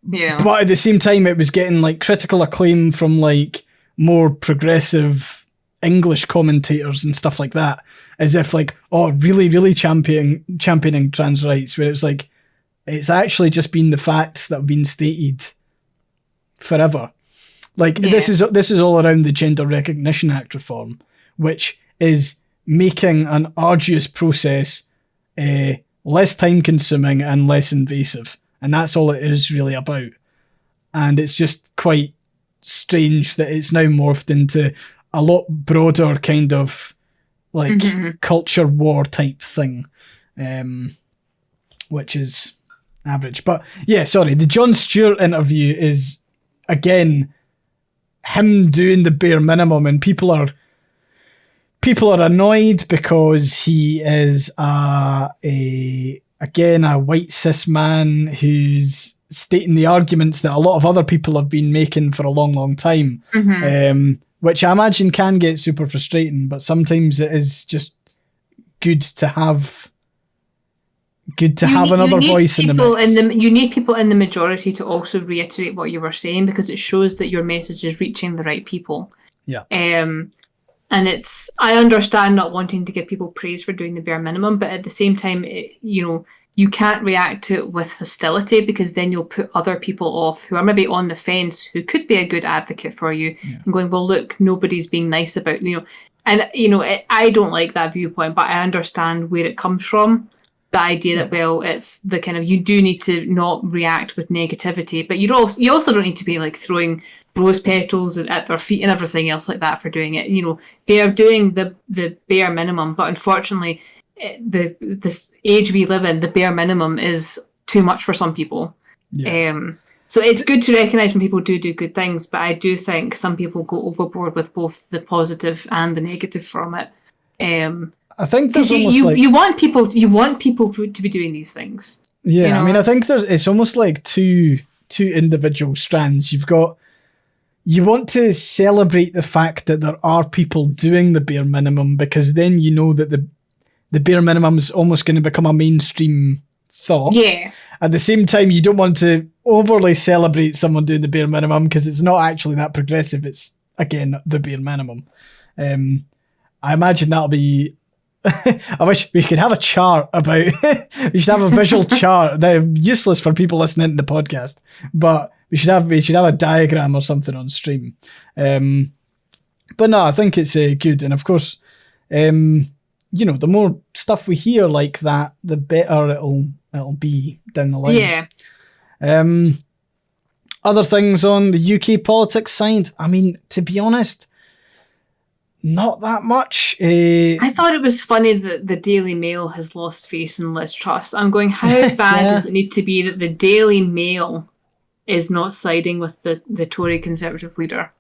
but at the same time, it was getting like critical acclaim from like more progressive English commentators and stuff like that, as if like, oh, really, really championing trans rights, where it's like, it's actually just been the facts that have been stated forever. Like this is all around the Gender Recognition Act reform, which is making an arduous process less time consuming and less invasive. And that's all it is really about. And it's just quite strange that it's now morphed into a lot broader kind of like culture war type thing, which is average. But yeah, sorry, the Jon Stewart interview is, again, him doing the bare minimum, and people are annoyed because he is again a white cis man who's stating the arguments that a lot of other people have been making for a long, long time, which I imagine can get super frustrating, but sometimes it is just good to have another voice in the mix. You need people in the majority to also reiterate what you were saying, because it shows that your message is reaching the right people. Yeah. And I understand not wanting to give people praise for doing the bare minimum, but at the same time, you can't react to it with hostility, because then you'll put other people off who are maybe on the fence, who could be a good advocate for you, and going, well, look, nobody's being nice about, and, I don't like that viewpoint, but I understand where it comes from. The idea that, well, it's the kind of, you do need to not react with negativity, but you also don't need to be like throwing rose petals at their feet and everything else like that for doing it. They are doing the bare minimum, but unfortunately, this age we live in, the bare minimum is too much for some people. Yeah. So it's good to recognise when people do good things, but I do think some people go overboard with both the positive and the negative from it. I think there's you want people to be doing these things. Yeah, I mean, I think it's almost like two individual strands. You want to celebrate the fact that there are people doing the bare minimum, because then you know that the bare minimum is almost going to become a mainstream thought. Yeah. At the same time, you don't want to overly celebrate someone doing the bare minimum, because it's not actually that progressive. It's, again, the bare minimum. I imagine that'll be... I wish we could have a chart about... we should have a visual chart. They're useless for people listening to the podcast, but we should have a diagram or something on stream. But no, I think it's good. And of course, the more stuff we hear like that, the better it'll be down the line. Yeah. Other things on the UK politics side, I mean, to be honest, not that much. I thought it was funny that the Daily Mail has lost faith in Liz Truss. I'm going, how bad does it need to be that the Daily Mail is not siding with the Tory Conservative leader?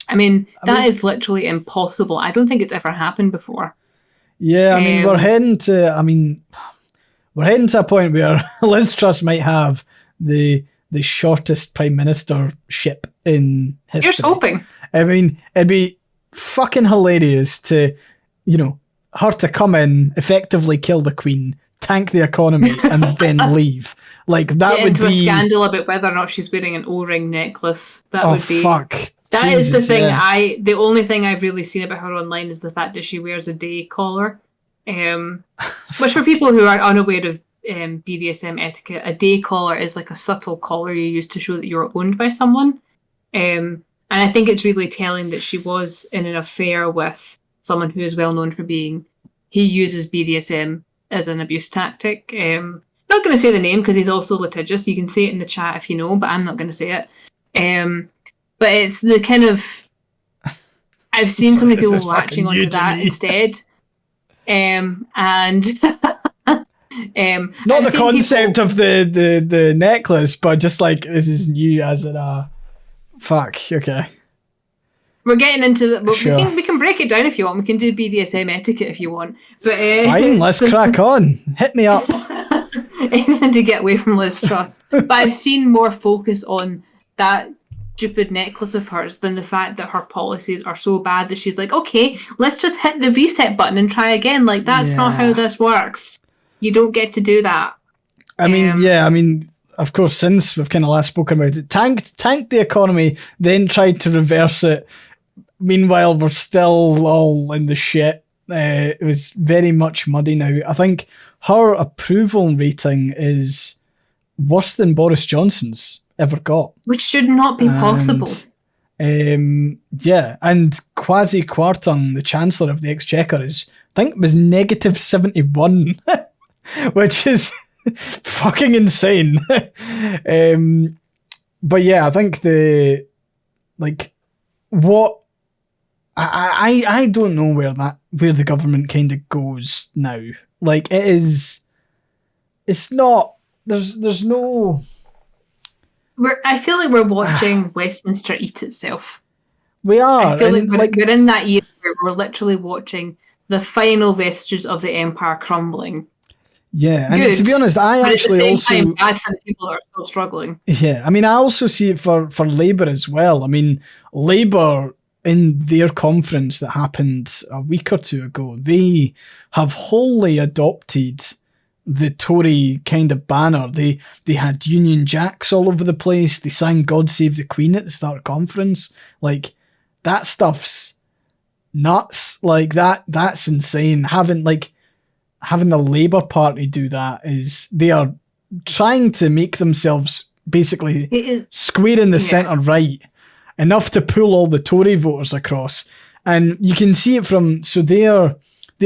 I mean, that is literally impossible. I don't think it's ever happened before. Yeah, I mean, we're heading to a point where Liz Truss might have the shortest prime ministership in history. Here's hoping. I mean, it'd be fucking hilarious to, her to come in, effectively kill the Queen, tank the economy, and then leave. Like, that would be... a scandal about whether or not she's wearing an O-ring necklace. That would be... fuck. That Jesus, is the thing. Yeah. The only thing I've really seen about her online is the fact that she wears a day collar. Which, for people who are unaware of BDSM etiquette, a day collar is like a subtle collar you use to show that you're owned by someone. And I think it's really telling that she was in an affair with someone who is well known for he uses BDSM as an abuse tactic. Not going to say the name because he's also litigious. You can say it in the chat if you know, but I'm not going to say it. But it's the kind of... I've seen so many people latching onto that instead. And... Not the concept of the necklace, but just like, this is new as in a... Fuck. Okay. We're getting into the. Well, Sure. we can break it down if you want. We can do BDSM etiquette if you want. But Fine. Let's crack on. Hit me up. anything to get away from Liz Truss. But I've seen more focus on that stupid necklace of hers than the fact that her policies are so bad that she's like, okay, let's just hit the reset button and try again. Like, that's not how this works. You don't get to do that. I mean, of course, since we've kind of last spoken about it, tanked the economy, then tried to reverse it. Meanwhile, we're still all in the shit. It was very much muddy now. I think her approval rating is worse than Boris Johnson's ever got. Which should not be possible. And Kwasi Kwarteng, the Chancellor of the Exchequer, was negative 71, which is fucking insane. But yeah, I think I don't know where the government kind of goes now. Like, it's not, there's no... I feel like we're watching Westminster eat itself. We are. I feel like we're in that year where we're literally watching the final vestiges of the empire crumbling. Yeah, and Good, to be honest, I actually at the also... same time, bad for the people that are still struggling. Yeah, I mean, I also see it for Labour as well. I mean, Labour, in their conference that happened a week or two ago, they have wholly adopted the Tory kind of banner. They had Union Jacks all over the place. They sang God Save the Queen at the start of conference. Like, that stuff's nuts. Like, that's insane. Having the Labour Party do that is, they are trying to make themselves basically square in the centre right, enough to pull all the Tory voters across. And you can see it from, so their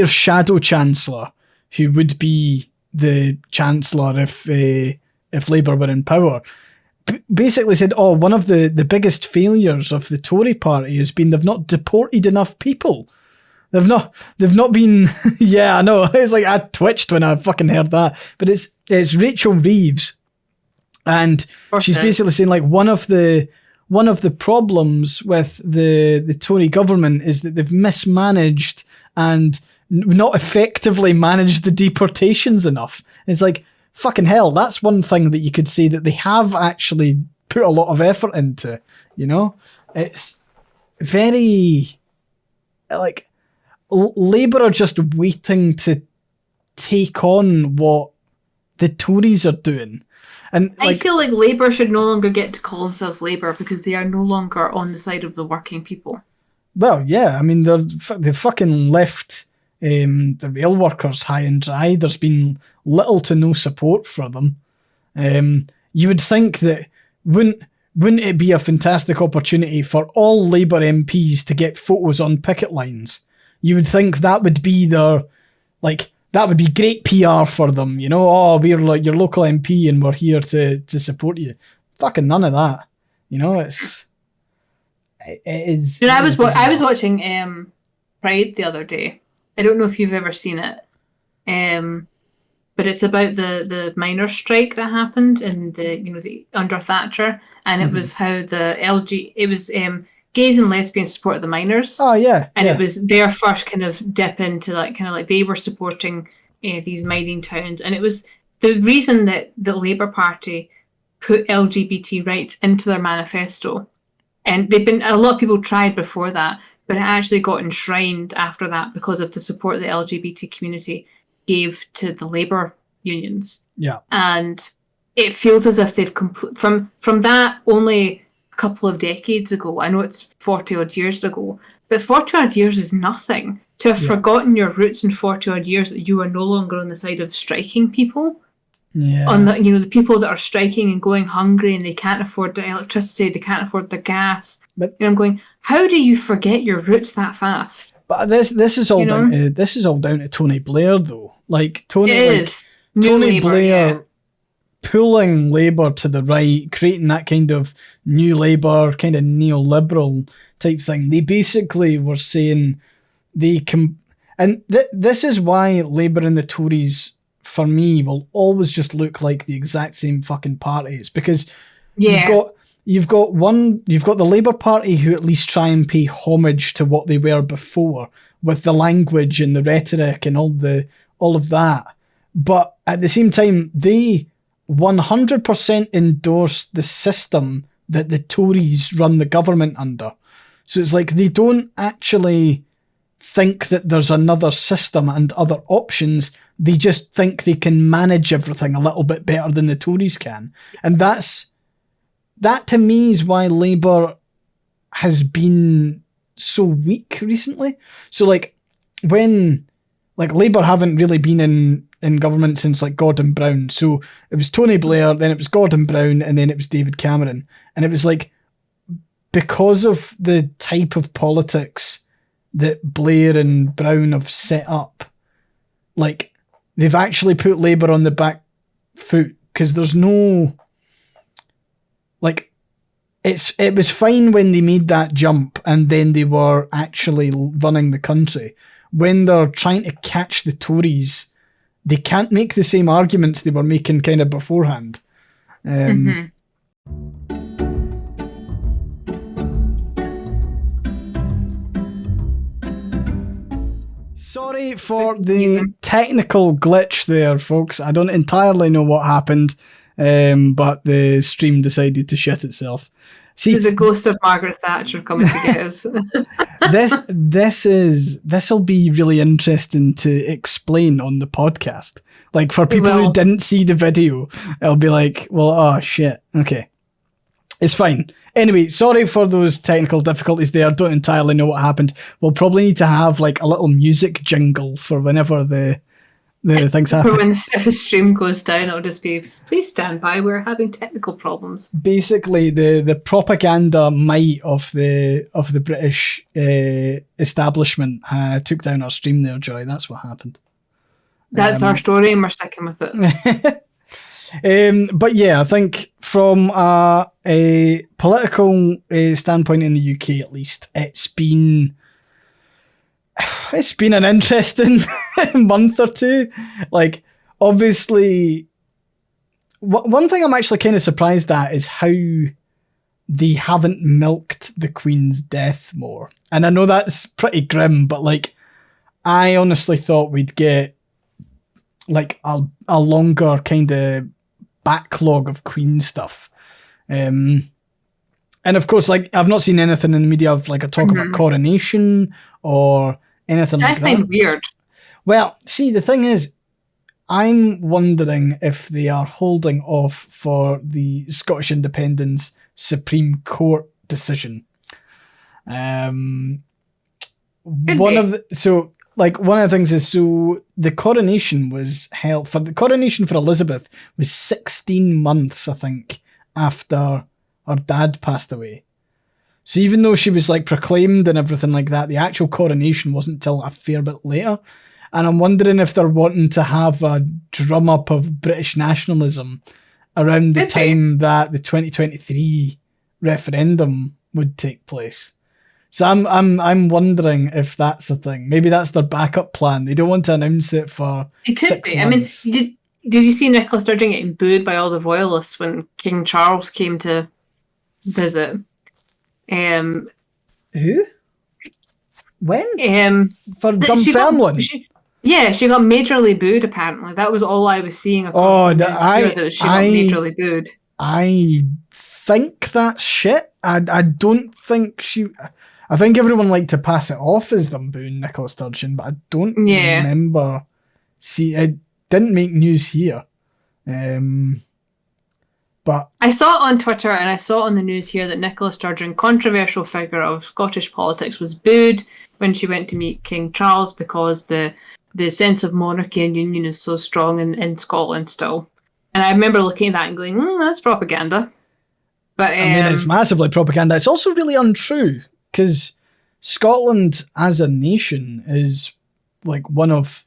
shadow chancellor, who would be the chancellor if Labour were in power, basically said, one of the biggest failures of the Tory party has been they've not deported enough people. They've not been... Yeah, I know. It's like I twitched when I fucking heard that. But it's Rachel Reeves. And she's basically saying, like, one of the problems with the Tory government is that they've mismanaged and not effectively managed the deportations enough. It's like, fucking hell, that's one thing that you could say that they have actually put a lot of effort into, you know? It's very... like... Labour are just waiting to take on what the Tories are doing. And I feel like Labour should no longer get to call themselves Labour because they are no longer on the side of the working people. Well, yeah, I mean, they've fucking left the rail workers high and dry. There's been little to no support for them. You would think that wouldn't it be a fantastic opportunity for all Labour MPs to get photos on picket lines? You would think that would be that would be great PR for them, you know? Oh, we're like your local MP and we're here to support you. Fucking none of that. You know, it is... I was watching Pride the other day. I don't know if you've ever seen it. But it's about the miners' strike that happened in the under Thatcher, and it was how gays and lesbians supported the miners. Oh yeah, and it was their first kind of dip into like they were supporting these mining towns, and it was the reason that the Labour Party put LGBT rights into their manifesto. And a lot of people tried before that, but it actually got enshrined after that because of the support the LGBT community gave to the Labour unions. Yeah, and it feels as if they've from that only a couple of decades ago. I know it's 40 odd years ago, but 40 odd years is nothing to have forgotten your roots in 40 odd years, that you are no longer on the side of striking people. Yeah. On the people that are striking and going hungry and they can't afford their electricity, they can't afford their gas. But I'm going, how do you forget your roots that fast? But this is all down to Tony Blair though. Like Tony Labour, Blair pulling Labour to the right, creating that kind of new Labour, kind of neoliberal type thing. They basically were saying this is why Labour and the Tories, for me, will always just look like the exact same fucking party. It's because you've you've got the Labour Party who at least try and pay homage to what they were before with the language and the rhetoric and all of that. But at the same time, they 100% endorse the system that the Tories run the government under. So it's like they don't actually think that there's another system and other options. They just think they can manage everything a little bit better than the Tories can. And that to me is why Labour has been so weak recently. So like when like Labour haven't really been in government since like Gordon Brown. So it was Tony Blair, then it was Gordon Brown, and then it was David Cameron. And it was like because of the type of politics that Blair and Brown have set up, like they've actually put Labour on the back foot because there's no like it was fine when they made that jump and then they were actually running the country. When they're trying to catch the Tories, they can't make the same arguments they were making kind of beforehand. Sorry for the technical glitch there, folks. I don't entirely know what happened, but the stream decided to shit itself. See, the ghost of Margaret Thatcher coming to get us. This'll be really interesting to explain on the podcast. Like for people who didn't see the video, it'll be like, well, oh shit, okay, it's fine. Anyway, sorry for those technical difficulties there. Don't entirely know what happened. We'll probably need to have like a little music jingle for whenever the things happen. If the stream goes down, it'll just be, please stand by, we're having technical problems. Basically, the propaganda might of the British establishment took down our stream there, Joy. That's what happened. That's our story and we're sticking with it. But yeah, I think from a political standpoint in the UK, at least, it's been an interesting month or two. Like, obviously, one thing I'm actually kind of surprised at is how they haven't milked the Queen's death more. And I know that's pretty grim, but like, I honestly thought we'd get like a longer kind of backlog of Queen stuff. And of course, like, I've not seen anything in the media of like a talk about coronation or anything like that. I find weird. Well, see, the thing is, I'm wondering if they are holding off for the Scottish Independence Supreme Court decision. One of the things is, so the coronation was held for Elizabeth was 16 months, I think, after her dad passed away. So even though she was like proclaimed and everything like that, the actual coronation wasn't till a fair bit later. And I'm wondering if they're wanting to have a drum up of British nationalism around the time that the 2023 referendum would take place. So I'm wondering if that's a thing. Maybe that's their backup plan. They don't want to announce it for 6 months. I mean, did you see Nicola Sturgeon getting booed by all the royalists when King Charles came to visit? Who? When? For Dunfermline? She got majorly booed, apparently. That was all I was seeing across the news that she got majorly booed. I think that's shit. I don't think she... I think everyone liked to pass it off as them booing Nicola Sturgeon, but I don't remember... See, it didn't make news here. But I saw it on Twitter and I saw it on the news here that Nicola Sturgeon, controversial figure of Scottish politics, was booed when she went to meet King Charles because the sense of monarchy and union is so strong in Scotland still. And I remember looking at that and going, that's propaganda. But I mean, it's massively propaganda. It's also really untrue because Scotland as a nation is like one of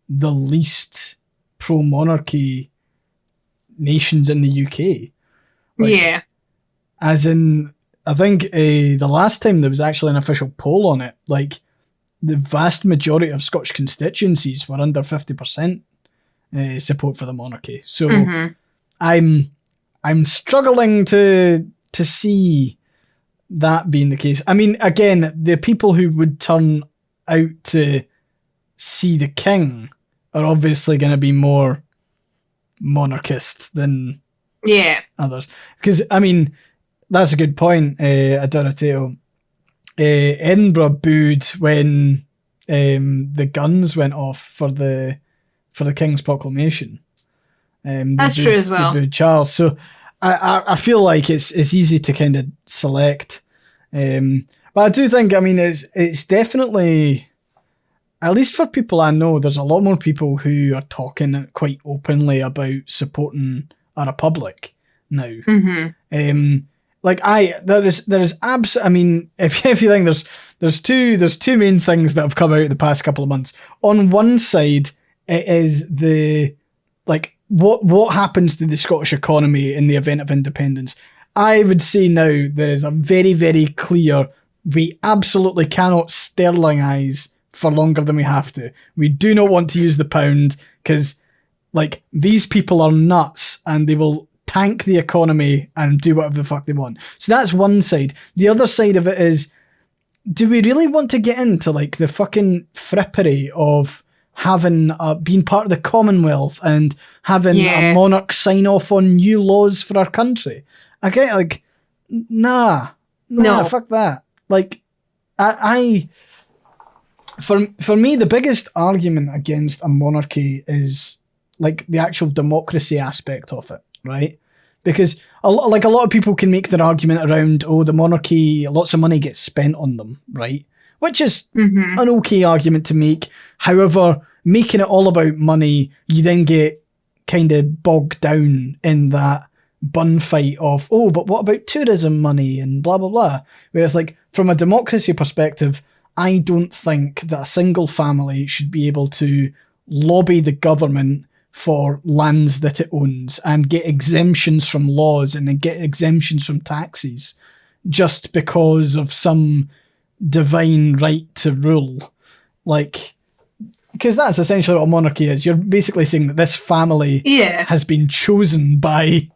the least pro-monarchy nations in the UK. Yeah. As in, I think the last time there was actually an official poll on it, like the vast majority of Scottish constituencies were under 50% support for the monarchy. So I'm struggling to to see that being the case. I mean, again, the people who would turn out to see the king are obviously going to be more monarchist than others. Because, I mean, that's a good point, Adorateo. Edinburgh booed when the guns went off for the King's proclamation. That's true as well. They booed Charles. So I feel like it's easy to kind of select. But I do think, I mean, it's definitely, at least for people I know, there's a lot more people who are talking quite openly about supporting a republic now. Mm-hmm. There is I mean, if you think there's two main things that have come out in the past couple of months. On one side, it is the what happens to the Scottish economy in the event of independence. I would say now there is a very, very clear, we absolutely cannot sterlingise for longer than we have to. We do not want to use the pound because these people are nuts and they will tank the economy and do whatever the fuck they want. So that's one side. The other side of it is, do we really want to get into the fucking frippery of having being part of the Commonwealth and having a monarch sign off on new laws for our country? I get no, fuck that. For me, the biggest argument against a monarchy is the actual democracy aspect of it, right? Because a lot of people can make their argument around, the monarchy, lots of money gets spent on them, right? Which is an okay argument to make. However, making it all about money, you then get kind of bogged down in that bun fight of, but what about tourism money and blah, blah, blah. Whereas from a democracy perspective, I don't think that a single family should be able to lobby the government for lands that it owns and get exemptions from laws and then get exemptions from taxes just because of some divine right to rule. Because that's essentially what a monarchy is. You're basically saying that this family has been chosen by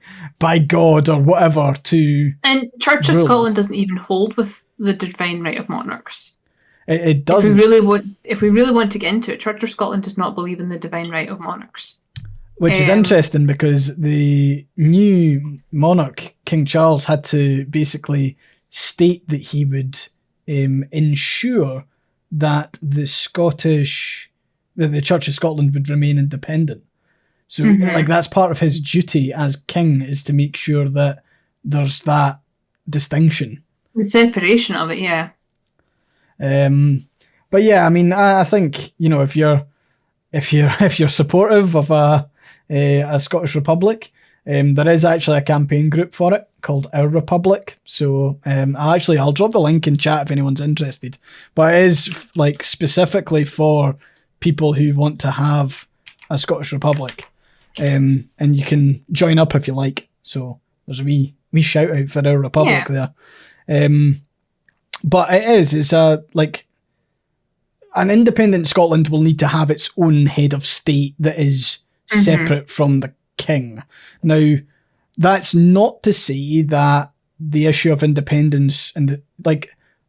God or whatever to And Church of Scotland doesn't even hold with the divine right of monarchs. It doesn't. If we really want to get into it, Church of Scotland does not believe in the divine right of monarchs. Which is interesting because the new monarch, King Charles, had to basically state that he would ensure that the Church of Scotland would remain independent. So that's part of his duty as king, is to make sure that there's that distinction. The separation of it, yeah. But yeah, I mean, I think, if you're supportive of a Scottish Republic, there is actually a campaign group for it called Our Republic. So I'll drop the link in chat if anyone's interested. But it is specifically for people who want to have a Scottish Republic, and you can join up if you like. So there's a wee shout out for Our Republic there. But it's an independent Scotland will need to have its own head of state that is separate from the king. Now, that's not to say that the issue of independence and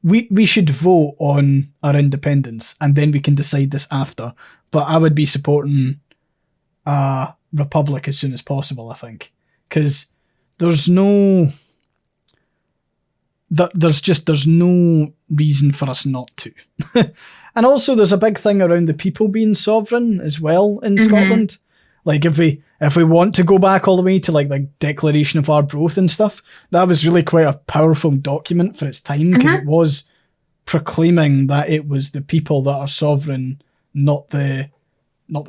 we should vote on our independence and then we can decide this after. But I would be supporting a republic as soon as possible, I think, because there's no reason for us not to. And also there's a big thing around the people being sovereign as well in Scotland. If we want to go back all the way to the Declaration of Arbroath and stuff, that was really quite a powerful document for its time, because it was proclaiming that it was the people that are sovereign, not the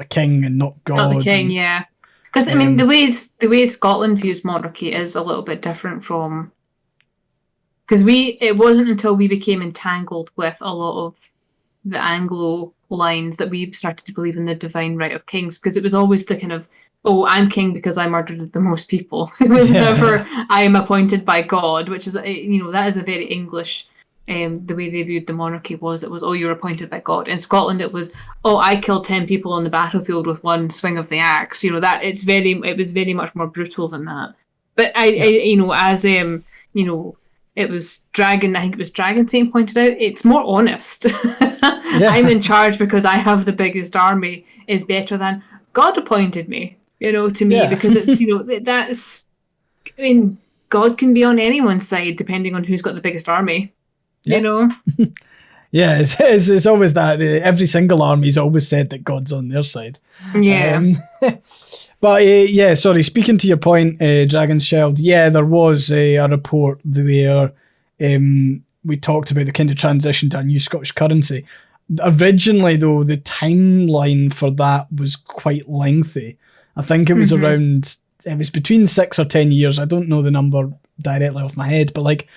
king and not God. Not the king, yeah. Because I mean, the way Scotland views monarchy is a little bit different from, because it wasn't until we became entangled with a lot of the Anglo lines that we started to believe in the divine right of kings, because it was always the kind of, I'm king because I murdered the most people. It was never, I am appointed by God, which is, that is a very English, the way they viewed the monarchy was, you're appointed by God. In Scotland, it was, I killed 10 people on the battlefield with one swing of the axe. It was very much more brutal than that. But you know, it was Dragon. I think it was Dragon Saint pointed out. It's more honest. I'm in charge because I have the biggest army is better than God appointed me. You know, to me, because it's, you know, that's. I mean, God can be on anyone's side depending on who's got the biggest army. You know. Yeah, it's always that. Every single army's always said that God's on their side. Yeah. But yeah, sorry, speaking to your point, Dragon's Child, yeah, there was a report where we talked about the kind of transition to a new Scottish currency. Originally, though, the timeline for that was quite lengthy. I think it was around, it was between 6 or 10 years. I don't know the number directly off my head, but like,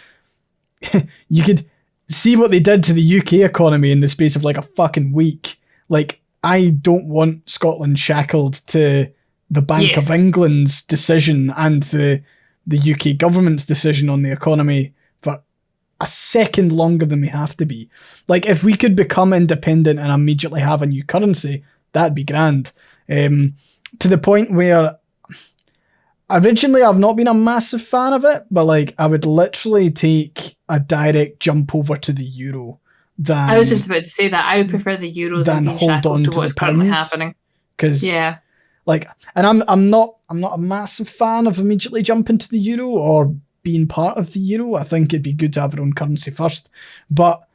you could see what they did to the UK economy in the space of like a fucking week. Like, I don't want Scotland shackled to the Bank of England's decision and the UK government's decision on the economy for a second longer than we have to be. Like, if we could become independent and immediately have a new currency, that'd be grand. To the point where originally I've not been a massive fan of it, but like I would literally take a direct jump over to the euro. I was just about to say that I would prefer the euro than being shackled to what's currently happening. Because like, and I'm not a massive fan of immediately jumping to the euro or being part of the euro. I think it'd be good to have our own currency first, but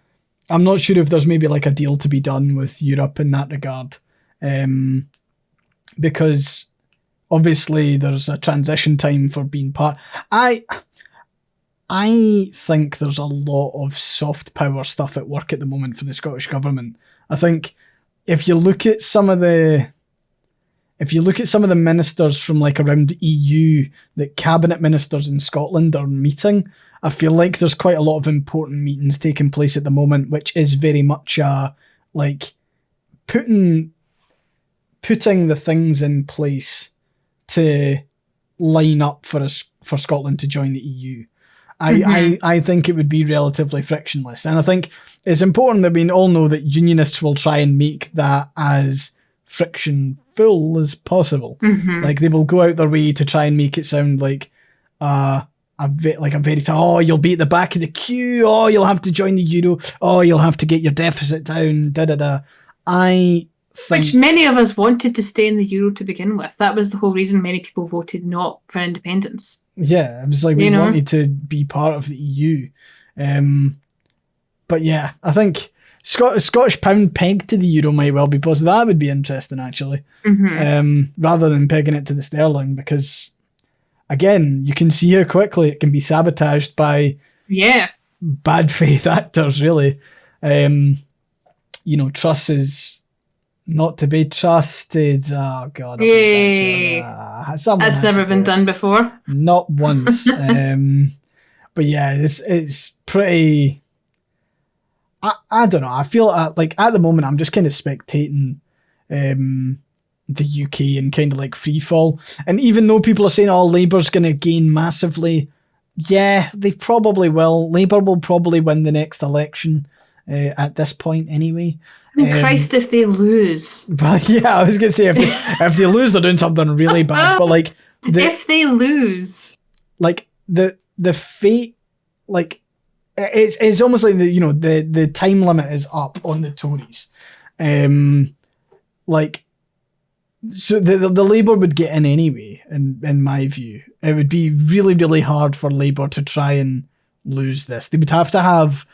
I'm not sure if there's maybe like a deal to be done with Europe in that regard, because obviously there's a transition time for being part. I think there's a lot of soft power stuff at work at the moment for the Scottish government. I think if you look at some of the ministers from like around the EU, the cabinet ministers in Scotland are meeting, I feel like there's quite a lot of important meetings taking place at the moment, which is very much like putting the things in place to line up for Scotland to join the EU. I think it would be relatively frictionless. And I think it's important that we all know that unionists will try and make that as friction-full as possible. Like, they will go out their way to try and make it sound like you'll be at the back of the queue, oh, you'll have to join the euro, oh, you'll have to get your deficit down, Which many of us wanted to stay in the euro to begin with. That was the whole reason many people voted not for independence. Yeah, it was like we wanted to be part of the EU. But yeah, I think Scottish pound pegged to the euro might well be possible. That would be interesting, actually. Rather than pegging it to the sterling, because, again, you can see how quickly it can be sabotaged by bad faith actors, really. Truss is not to be trusted. Oh God! That's never been done before. Not once. But yeah, it's pretty. I don't know. I feel like at the moment I'm just kind of spectating the UK and kind of like free fall. And even though people are saying, "Oh, Labour's going to gain massively," yeah, they probably will. Labour will probably win the next election at this point, anyway. I mean, Christ, if they lose. But yeah, I was going to say, if they lose, they're doing something really bad. But like, if they lose, like the fate, like it's almost like the time limit is up on the Tories. Like, so the Labour would get in anyway. In my view, it would be really, really hard for Labour to try and lose this. They would have to have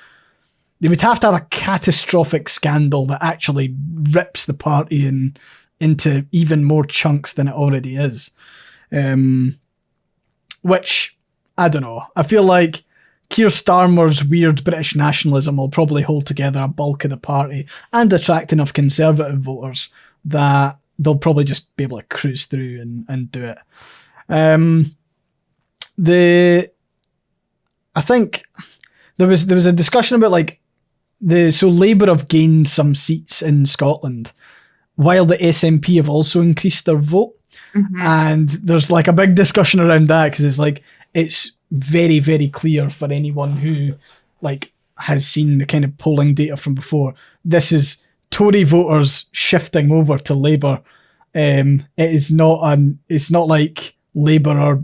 a catastrophic scandal that actually rips the party into even more chunks than it already is. Which, I don't know. I feel like Keir Starmer's weird British nationalism will probably hold together a bulk of the party and attract enough Conservative voters that they'll probably just be able to cruise through and do it. I think there was a discussion about like so Labour have gained some seats in Scotland, while the SNP have also increased their vote. And there's like a big discussion around that because it's like it's very, very clear for anyone who like has seen the kind of polling data from before. This is Tory voters shifting over to Labour. It's not like Labour are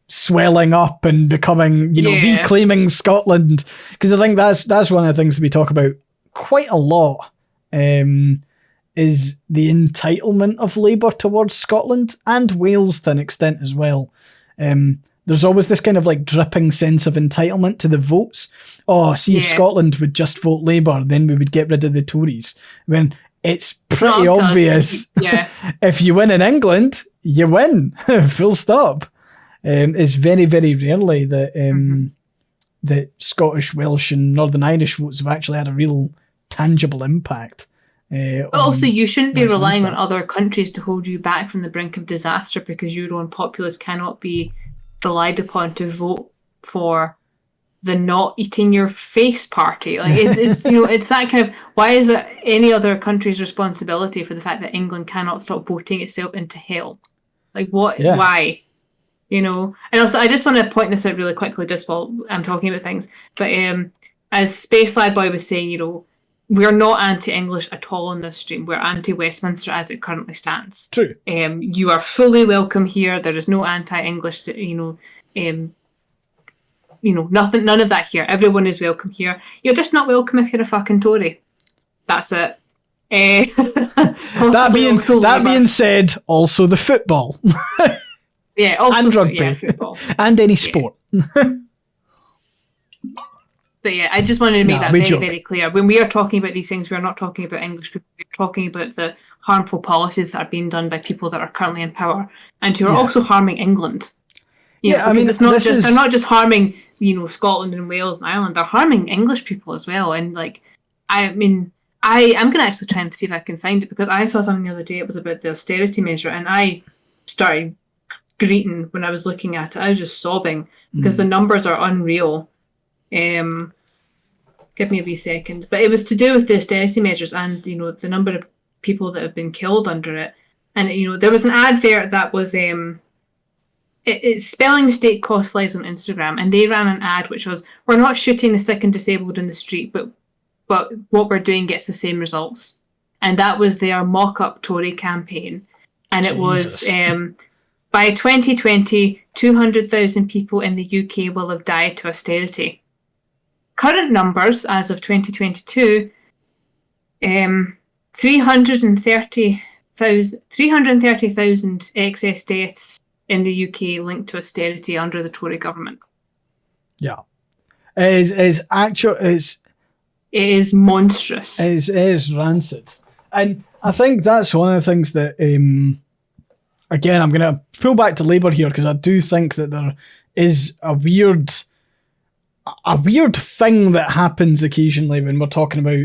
swelling up and becoming, reclaiming Scotland. Because I think that's one of the things that we talk about quite a lot, is the entitlement of Labour towards Scotland and Wales to an extent as well. There's always this kind of like dripping sense of entitlement to the votes. Oh, see, if Scotland would just vote Labour, then we would get rid of the Tories. When it's pretty obvious. If you win in England, you win. Full stop. It's very, very rarely that that Scottish, Welsh and Northern Irish votes have actually had a real tangible impact. But also, you shouldn't be relying on other countries to hold you back from the brink of disaster, because your own populace cannot be relied upon to vote for the not eating your face party. Like it's it's that kind of, why is it any other country's responsibility for the fact that England cannot stop voting itself into hell? Like what? Yeah. Why? And also I just want to point this out really quickly, just while I'm talking about things. But as Space Lad Boy was saying, we're not anti-English at all in this stream. We're anti-Westminster as it currently stands. True. You are fully welcome here. There is no anti-English, nothing, none of that here. Everyone is welcome here. You're just not welcome if you're a fucking Tory. That's it. That being said, also the football. Also and rugby. Football. And any sport. But I just wanted to make that very, very clear. When we are talking about these things, we are not talking about English people. We're talking about the harmful policies that are being done by people that are currently in power and who are also harming England. It's not just they're not just harming, Scotland and Wales and Ireland. They're harming English people as well. And I'm going to actually try and see if I can find it, because I saw something the other day. It was about the austerity measure, and I started greeting when I was looking at it. I was just sobbing because the numbers are unreal. Give me a wee second. But it was to do with the austerity measures and, the number of people that have been killed under it. And, there was an advert that was, it's Spelling Mistake Cost Lives on Instagram. And they ran an ad which was, we're not shooting the sick and disabled in the street, but what we're doing gets the same results. And that was their mock-up Tory campaign. And it was, by 2020, 200,000 people in the UK will have died to austerity. Current numbers as of 2022, 330,000 excess deaths in the UK linked to austerity under the Tory government. Yeah, it is monstrous. It is rancid, and I think that's one of the things that. Again, I'm going to pull back to Labour here, because I do think that there is a weird thing that happens occasionally when we're talking about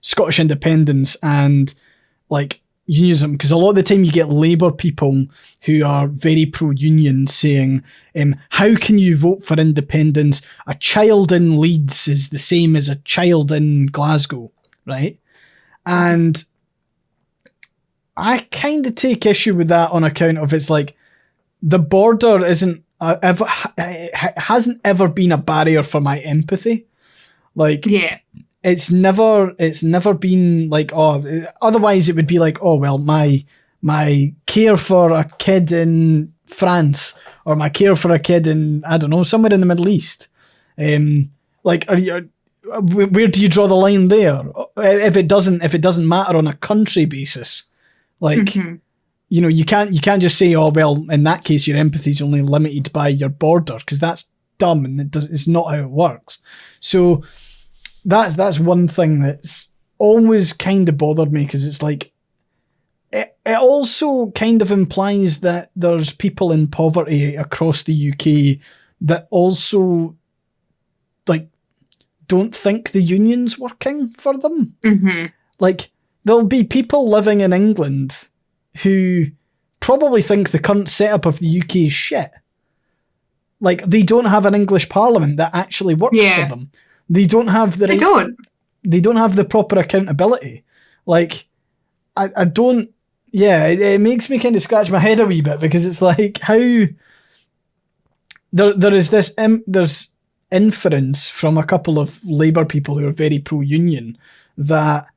Scottish independence and like unionism, because a lot of the time you get Labour people who are very pro-union saying, how can you vote for independence? A child in Leeds is the same as a child in Glasgow, right? And I kind of take issue with that on account of it's like the border hasn't ever been a barrier for my empathy. Like, it's never been like, otherwise it would be like, my care for a kid in France or my care for a kid in, I don't know, somewhere in the Middle East. Where do you draw the line there? If it doesn't matter on a country basis. Like, you can't just say, in that case, your empathy is only limited by your border, because that's dumb and it's not how it works. So that's one thing that's always kind of bothered me, because it's like, it also kind of implies that there's people in poverty across the UK that also, like, don't think the union's working for them. Like, there'll be people living in England who probably think the current setup of the UK is shit. Like, they don't have an English parliament that actually works for them. They don't have the They don't have the proper accountability. Like, I don't. Yeah, it makes me kind of scratch my head a wee bit, because it's like, how there is this there's inference from a couple of Labour people who are very pro-union that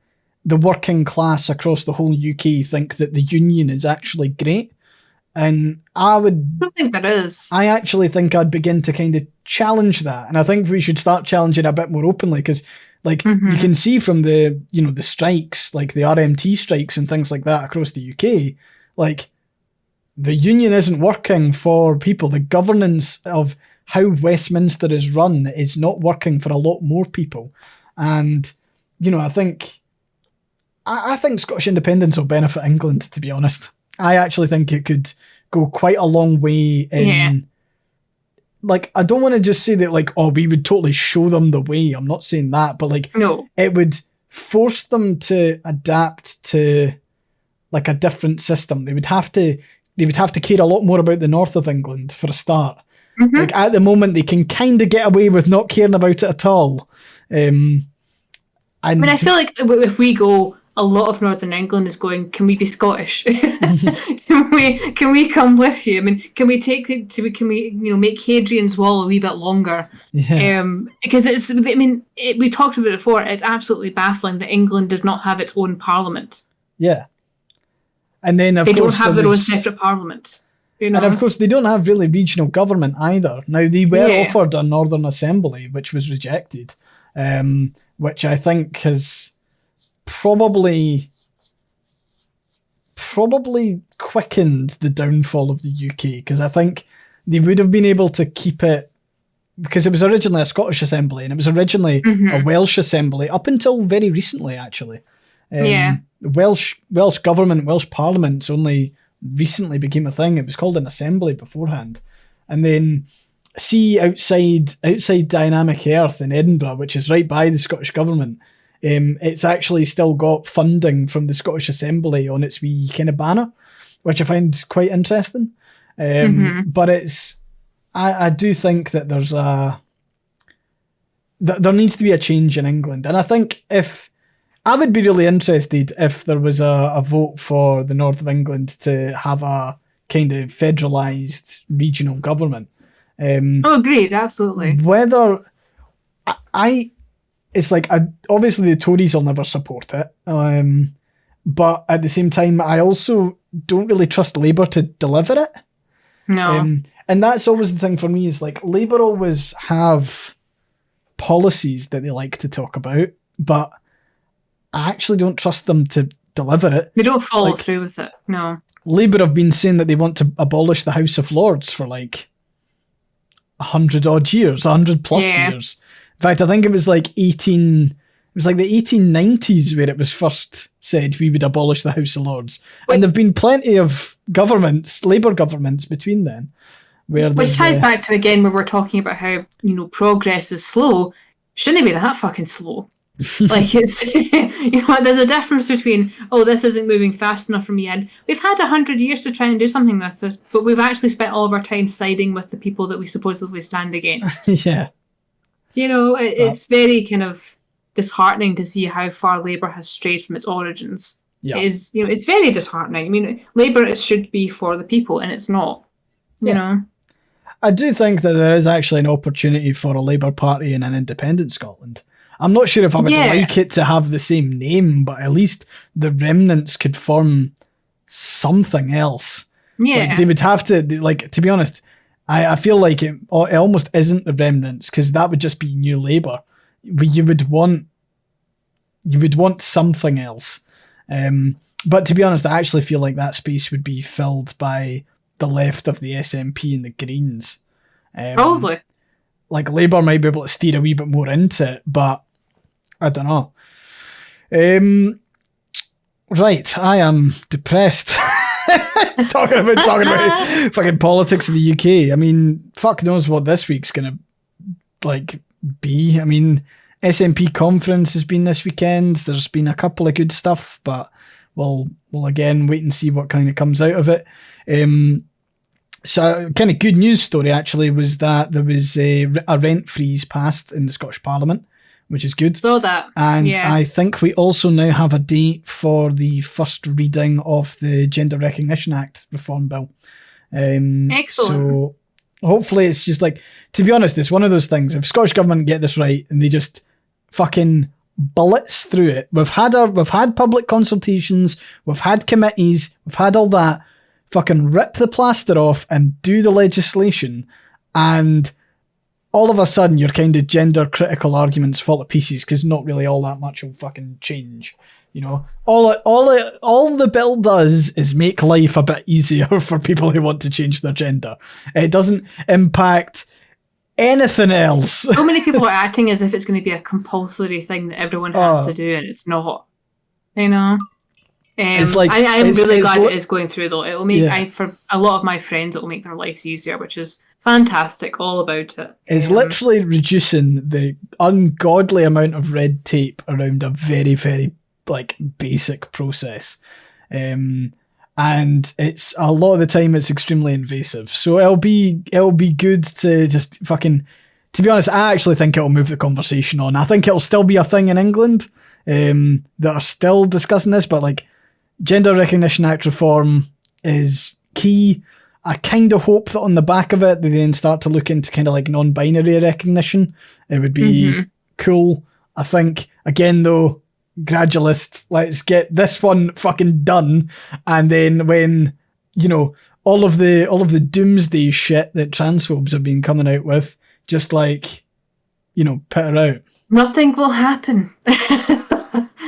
the working class across the whole UK think that the union is actually great, And I don't think there is. I actually think I'd begin to kind of challenge that. And I think we should start challenging a bit more openly because, like, you can see from the, the strikes, like the RMT strikes and things like that across the UK, like, the union isn't working for people. The governance of how Westminster is run is not working for a lot more people. And, I think Scottish independence will benefit England, to be honest. I actually think it could go quite a long way in, like, I don't want to just say that, like, oh, we would totally show them the way. I'm not saying that, but, like, no, it would force them to adapt to, like, a different system. They would have to care a lot more about the north of England for a start. Like, at the moment, they can kind of get away with not caring about it at all. I feel like if we go, a lot of Northern England is going, can we be Scottish? can we come with you? I mean, can we make Hadrian's Wall a wee bit longer? Yeah. Because we talked about it before, it's absolutely baffling that England does not have its own parliament. Yeah. And then, they don't have their own separate parliament. And of course, they don't have really regional government either. Now, they were offered a Northern Assembly, which was rejected, which I think has probably quickened the downfall of the UK, because I think they would have been able to keep it, because it was originally a Scottish Assembly and it was originally a Welsh Assembly up until very recently, actually. Welsh government, Welsh Parliament's only recently became a thing. It was called an assembly beforehand. And then outside Dynamic Earth in Edinburgh, which is right by the Scottish government, it's actually still got funding from the Scottish Assembly on its wee kind of banner, which I find quite interesting. But I do think that there needs to be a change in England. And I think I would be really interested if there was a vote for the north of England to have a kind of federalised regional government. Agreed, absolutely. Whether it's like, obviously the Tories will never support it, but at the same time, I also don't really trust Labour to deliver it. No. And that's always the thing for me, is like, Labour always have policies that they like to talk about, but I actually don't trust them to deliver it. They don't follow through with it, no. Labour have been saying that they want to abolish the House of Lords for like 100 odd years, 100 plus years. In fact, I think it was like the 1890s where it was first said we would abolish the House of Lords. And there've been plenty of governments, Labour governments between then. Which ties back to, again, where we're talking about how, progress is slow. Shouldn't it be that fucking slow? Like, it's, there's a difference between, this isn't moving fast enough for me, and we've had 100 years to try and do something with this, but we've actually spent all of our time siding with the people that we supposedly stand against. Yeah. It's very kind of disheartening to see how far Labour has strayed from its origins. Yeah. It's very disheartening. I mean, Labour should be for the people, and it's not, you know. I do think that there is actually an opportunity for a Labour Party in an independent Scotland. I'm not sure if I would like it to have the same name, but at least the remnants could form something else. Yeah. Like, they would have to, to be honest, I feel like it almost isn't the remnants, because that would just be New Labour. You would want something else. But to be honest, I actually feel like that space would be filled by the left of the SNP and the Greens. Probably. Like, Labour might be able to steer a wee bit more into it, but I don't know. Right, I am depressed. talking about fucking politics in the UK. I mean, fuck knows what this week's gonna be. I mean, SNP conference has been this weekend. There's been a couple of good stuff, but we'll again wait and see what kind of comes out of it. So, kind of good news story actually was that there was a rent freeze passed in the Scottish Parliament, which is good. Saw that. And I think we also now have a date for the first reading of the Gender Recognition Act reform bill. Excellent. So hopefully it's just like, to be honest, it's one of those things. If Scottish Government get this right and they just fucking bullets through it, we've had public consultations, we've had committees, we've had all that. fucking rip the plaster off and do the legislation, and all of a sudden your kind of gender critical arguments fall to pieces because not really all that much will fucking change. You know, all the bill does is make life a bit easier for people who want to change their gender. It doesn't impact anything else. So many people are acting as if it's going to be a compulsory thing that everyone has to do, and it's not. You know, it's like I'm really glad it is going through though. It will make for a lot of my friends, it will make their lives easier, which is fantastic. All about it. It's literally reducing the ungodly amount of red tape around a very, very like basic process, and it's a lot of the time it's extremely invasive. So it'll be good to just fucking. To be honest, I actually think it'll move the conversation on. I think it'll still be a thing in England that are still discussing this, but like Gender Recognition Act reform is key. I kind of hope that on the back of it, they then start to look into kind of like non-binary recognition. It would be cool. I think, again, though, gradualist, let's get this one fucking done. And then when, you know, all of the doomsday shit that transphobes have been coming out with, just like, you know, put her out. Nothing will happen.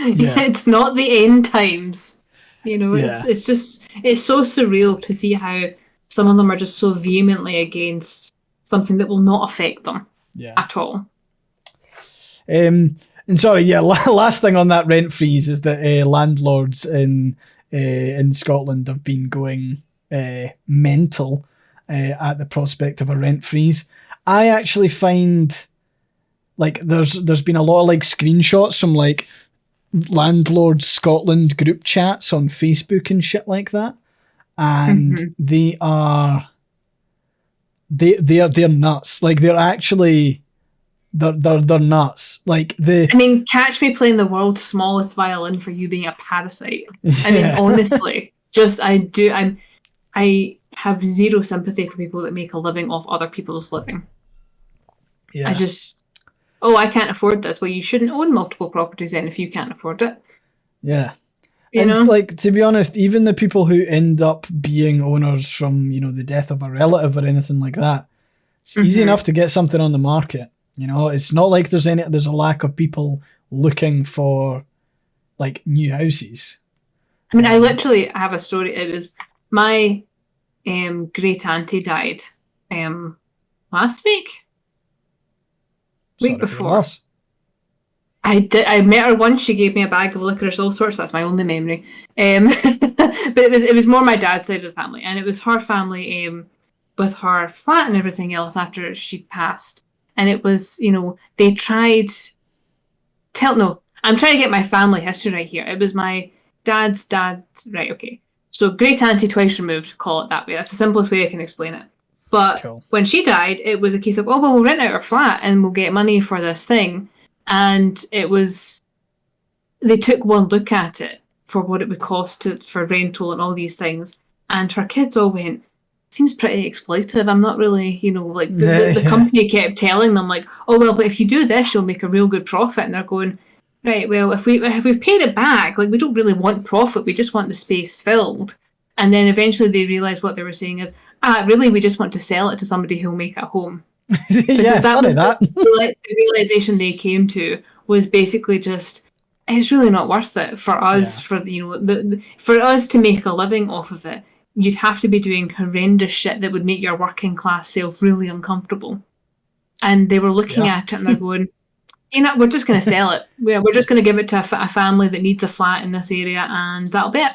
It's not the end times. You know, it's just, it's so surreal to see how some of them are just so vehemently against something that will not affect them at all. And sorry, last thing on that rent freeze is that landlords in Scotland have been going mental at the prospect of a rent freeze. I actually find like there's been a lot of like screenshots from like Landlords Scotland group chats on Facebook and shit like that, and they're nuts. Like they're actually they're nuts. Like I mean, catch me playing the world's smallest violin for you being a parasite. I mean, honestly, I have zero sympathy for people that make a living off other people's living. Yeah. I can't afford this. Well, you shouldn't own multiple properties then if you can't afford it. Yeah. You know? Like, to be honest, even the people who end up being owners from, you know, the death of a relative or anything like that, it's easy enough to get something on the market. You know, it's not like there's a lack of people looking for like new houses. I mean, I literally have a story. It was my great auntie died last week. Week before. I met her once. She gave me a bag of licorice, all sorts. That's my only memory. But it was more my dad's side of the family, and it was her family with her flat and everything else after she passed. And it was, you know, they tried. I'm trying to get my family history right here. It was my dad's dad. Right, okay. So great auntie twice removed. Call it that way. That's the simplest way I can explain it. But when she died, it was a case of, we'll rent out our flat and we'll get money for this thing. And it was, they took one look at it for what it would cost for rental and all these things. And her kids all went, seems pretty exploitative. I'm not really, you know, like the company kept telling them like, but if you do this, you'll make a real good profit. And they're going, right, well, if we've paid it back, like we don't really want profit. We just want the space filled. And then eventually they realised what they were saying is, really, we just want to sell it to somebody who'll make it a home. The realization they came to was basically just, it's really not worth it for us. For for us to make a living off of it, you'd have to be doing horrendous shit that would make your working class self really uncomfortable. And they were looking at it and they're going, you know, we're just going to sell it. We're just going to give it to a family that needs a flat in this area, and that'll be it.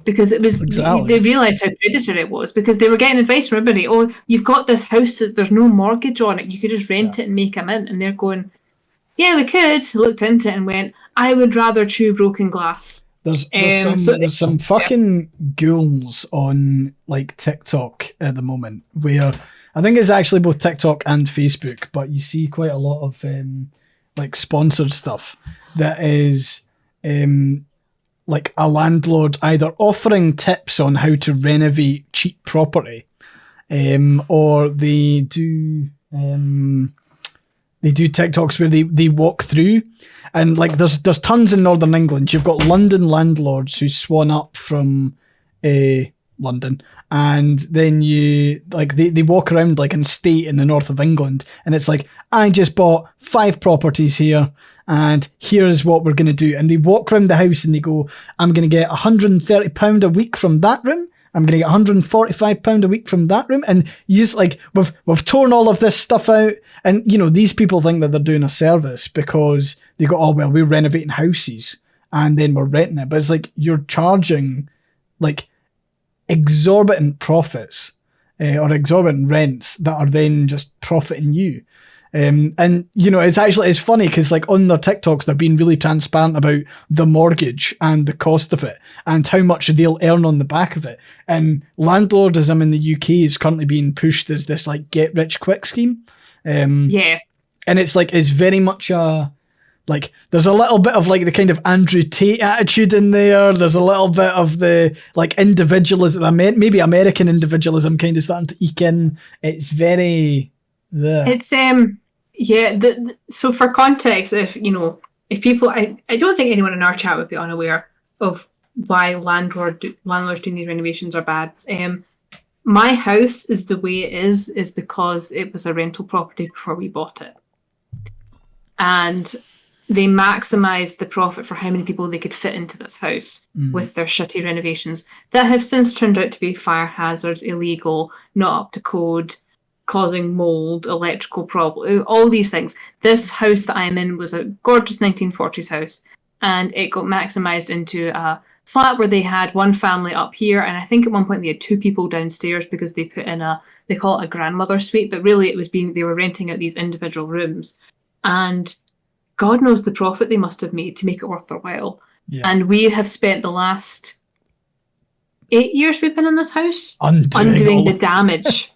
Because it was, they realised how predatory it was, because they were getting advice from everybody. Oh, you've got this house that there's no mortgage on it. You could just rent it and make them in. And they're going, yeah, we could. Looked into it and went, I would rather chew broken glass. There's some fucking ghouls on like TikTok at the moment where I think it's actually both TikTok and Facebook, but you see quite a lot of like sponsored stuff that is like a landlord either offering tips on how to renovate cheap property, or they do TikToks where they walk through, and like there's tons in Northern England. You've got London landlords who swan up from London, and then you like they walk around like an estate in the north of England, and it's like, I just bought 5 properties here, and here's what we're going to do. And they walk around the house and they go, I'm going to get £130 a week from that room. I'm going to get £145 a week from that room. And you just like, we've torn all of this stuff out. And, you know, these people think that they're doing a service because they go, oh, well, we're renovating houses and then we're renting it. But it's like, you're charging like exorbitant profits or exorbitant rents that are then just profiting you. And you know, it's funny because like on their TikToks, they're being really transparent about the mortgage and the cost of it and how much they'll earn on the back of it. And landlordism in the UK is currently being pushed as this like get rich quick scheme. Yeah. And it's like, it's very much like there's a little bit of like the kind of Andrew Tate attitude in there. There's a little bit of the like individualism, maybe American individualism kind of starting to eke in. It's very It's yeah. So for context, if people, I don't think anyone in our chat would be unaware of why landlords doing these renovations are bad. My house is the way it is because it was a rental property before we bought it, and they maximised the profit for how many people they could fit into this house with their shitty renovations that have since turned out to be fire hazards, illegal, not up to code, causing mold, electrical problems, all these things. This house that I'm in was a gorgeous 1940s house, and it got maximised into a flat where they had one family up here, and I think at one point they had 2 people downstairs because they put in they call it a grandmother suite, but really it was they were renting out these individual rooms. And God knows the profit they must have made to make it worth their while. Yeah. And we have spent the last 8 years we've been in this house undoing the damage.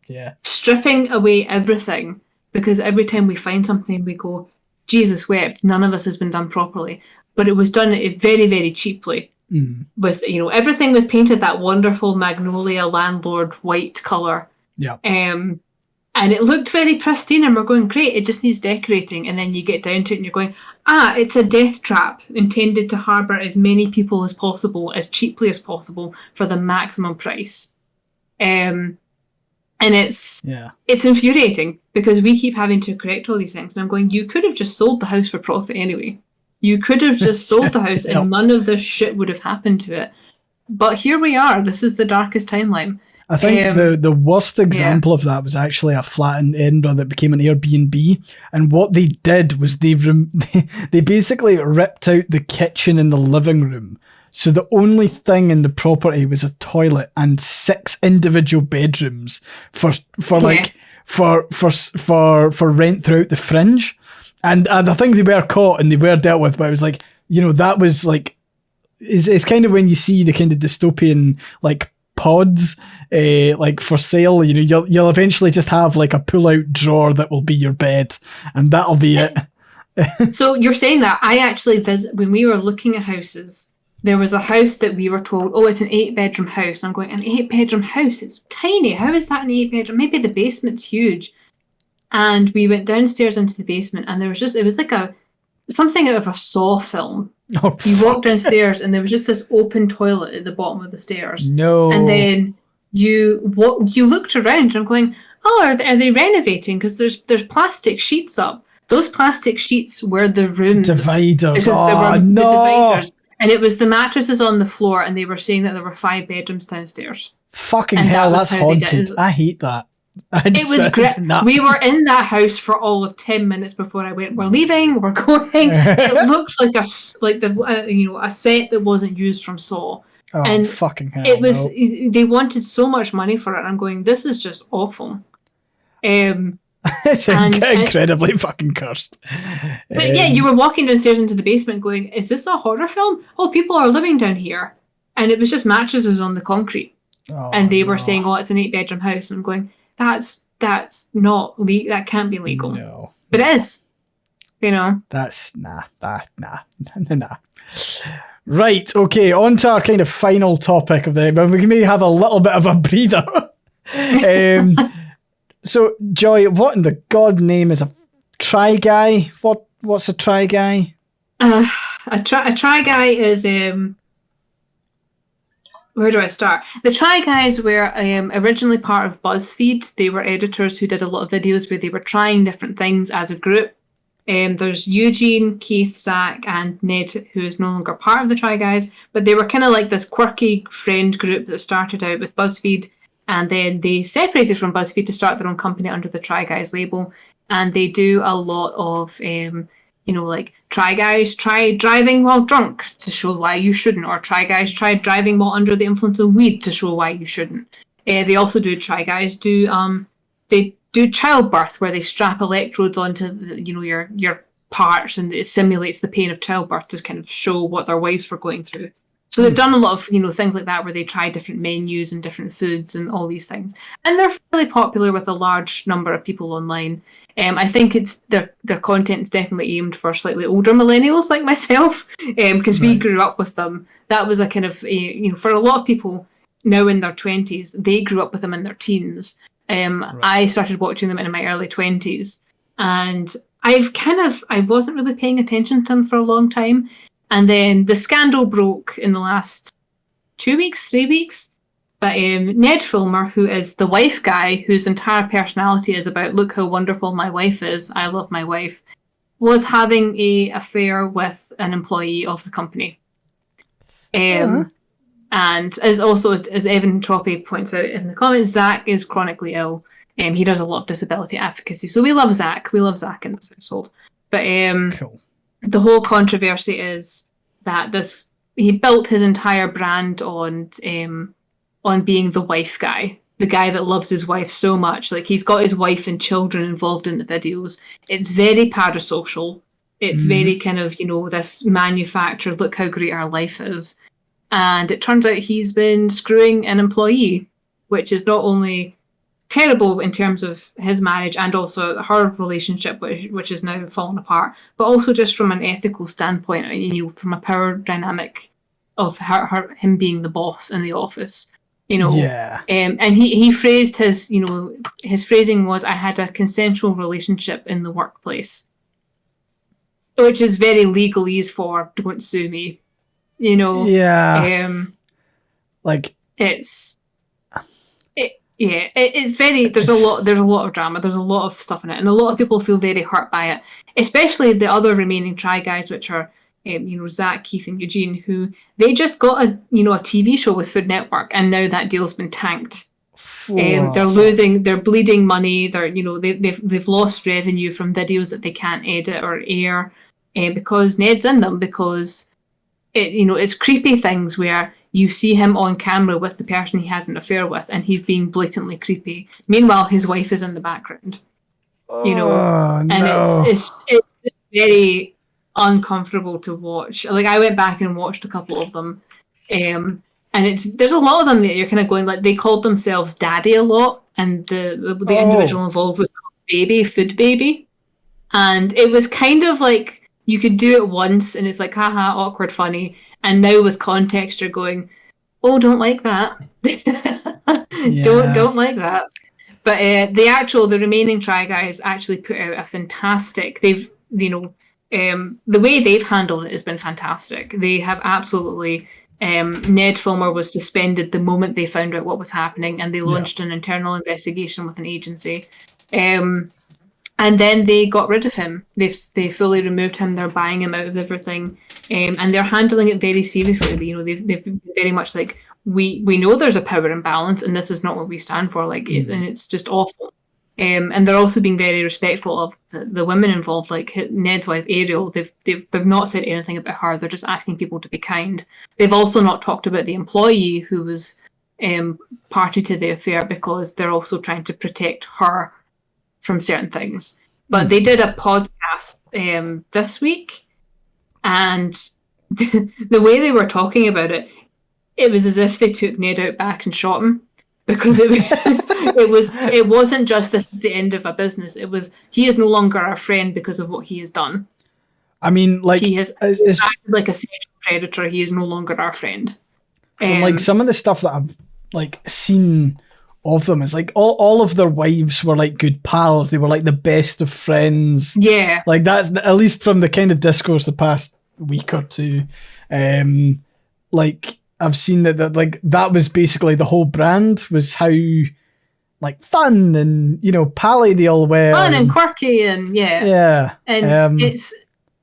Yeah. Stripping away everything, because every time we find something we go, Jesus wept, none of this has been done properly. But it was done very, very cheaply. With, everything was painted that wonderful magnolia landlord white colour. Yeah. And it looked very pristine, and we're going, great, it just needs decorating. And then you get down to it and you're going, it's a death trap intended to harbour as many people as possible, as cheaply as possible, for the maximum price. And it's infuriating because we keep having to correct all these things. And I'm going, you could have just sold the house for profit anyway. You could have just sold the house and none of this shit would have happened to it. But here we are. This is the darkest timeline. I think the worst example of that was actually a flat in Edinburgh that became an Airbnb. And what they did was they basically ripped out the kitchen in the living room. So the only thing in the property was a toilet and 6 individual bedrooms for rent throughout the fringe. And I think they were caught and they were dealt with, but it was like, that was like, it's kind of when you see the kind of dystopian like pods like for sale, you'll eventually just have like a pull-out drawer that will be your bed, and that'll be it. So you're saying that I actually when we were looking at houses, there was a house that we were told, it's an 8-bedroom house. I'm going, an 8-bedroom house? It's tiny. How is that an 8-bedroom? Maybe the basement's huge. And we went downstairs into the basement, and it was like something out of a Saw film. You walked downstairs and there was just this open toilet at the bottom of the stairs. No. And then you looked around and I'm going, are they renovating? Because there's plastic sheets up. Those plastic sheets were the rooms. Dividers. Because there were the dividers. And it was the mattresses on the floor, and they were saying that there were 5 bedrooms downstairs. Fucking hell, that's haunted. I hate that. It was great. We were in that house for all of 10 minutes before I went, we're leaving, we're going. It looked like a set that wasn't used from Saw. Oh, and fucking hell. It was, they wanted so much money for it. I'm going, this is just awful. It's incredibly fucking cursed. But yeah, you were walking downstairs into the basement going, is this a horror film? Oh, people are living down here. And it was just mattresses on the concrete. And they were saying, it's an 8-bedroom house. And I'm going, that's not legal. That can't be legal. No. But it is. That's nah. Right, okay, on to our kind of final topic of the night, but we can maybe have a little bit of a breather. So, Joy, what in the God name is a try guy? What's a try guy? A try guy is Where do I start? The Try Guys were originally part of BuzzFeed. They were editors who did a lot of videos where they were trying different things as a group. There's Eugene, Keith, Zach, and Ned, who is no longer part of the Try Guys, but they were kind of like this quirky friend group that started out with BuzzFeed, and then they separated from BuzzFeed to start their own company under the Try Guys label. And they do a lot of like Try Guys, try driving while drunk to show why you shouldn't, or Try Guys, try driving while under the influence of weed to show why you shouldn't. They also do Try Guys they do childbirth, where they strap electrodes onto your parts, and it simulates the pain of childbirth to kind of show what their wives were going through. So they've done a lot of things like that, where they try different menus and different foods and all these things, and they're fairly popular with a large number of people online. I think it's their content is definitely aimed for slightly older millennials like myself, because we grew up with them. That was a kind of for a lot of people now in their 20s, they grew up with them in their teens. I started watching them in my early 20s, and I wasn't really paying attention to them for a long time. And then the scandal broke in the last 3 weeks. But Ned Fulmer, who is the wife guy, whose entire personality is about, look how wonderful my wife is, I love my wife, was having an affair with an employee of the company. And as Evan Troppy points out in the comments, Zach is chronically ill. He does a lot of disability advocacy. So we love Zach. We love Zach in this household. But Cool. The whole controversy is that he built his entire brand on being the wife guy, the guy that loves his wife so much. Like, he's got his wife and children involved in the videos. It's very parasocial. It's very kind of, this manufactured, look how great our life is. And it turns out he's been screwing an employee, which is not only terrible in terms of his marriage and also her relationship, which is now fallen apart, but also just from an ethical standpoint, from a power dynamic of him being the boss in the office. Yeah. And he phrased his phrasing was, I had a consensual relationship in the workplace, which is very legalese for don't sue me. Yeah. It's very, there's a lot of drama, there's a lot of stuff in it, and a lot of people feel very hurt by it, especially the other remaining Try Guys, which are Zach, Keith, and Eugene, who they just got a TV show with Food Network, and now that deal's been tanked. They're bleeding money. They've lost revenue from videos that they can't edit or air, because Ned's in them, because it's creepy things where you see him on camera with the person he had an affair with, and he's being blatantly creepy. Meanwhile, his wife is in the background. And it's very uncomfortable to watch. Like, I went back and watched a couple of them, and there's a lot of them that you're kind of going, like, they called themselves Daddy a lot, and the individual involved was called Food Baby, and it was kind of like you could do it once, and it's like, haha, awkward, funny. And now with context, you're going, oh, don't like that. Don't like that. But the remaining Try Guys actually put out a fantastic. The way they've handled it has been fantastic. They have absolutely. Ned Fulmer was suspended the moment they found out what was happening, and they launched an internal investigation with an agency. And then they got rid of him. They fully removed him. They're buying him out of everything, and they're handling it very seriously. They've been very much like, we know there's a power imbalance, and this is not what we stand for. And it's just awful. And they're also being very respectful of the women involved, like Ned's wife Ariel. They've not said anything about her. They're just asking people to be kind. They've also not talked about the employee who was party to the affair, because they're also trying to protect her from certain things. But they did a podcast this week, and the way they were talking about it, it was as if they took Ned out back and shot him, because it wasn't just, this is the end of a business. It was, he is no longer our friend because of what he has done. I mean, like, he has acted like a sexual predator. He is no longer our friend. Like, some of the stuff that I've seen of them is like all of their wives were like good pals. They were like the best of friends. Yeah, like that's at least from the kind of discourse the past week or two. Like, I've seen that like that was basically the whole brand, was how like fun and pally they all were. Fun and quirky and yeah. and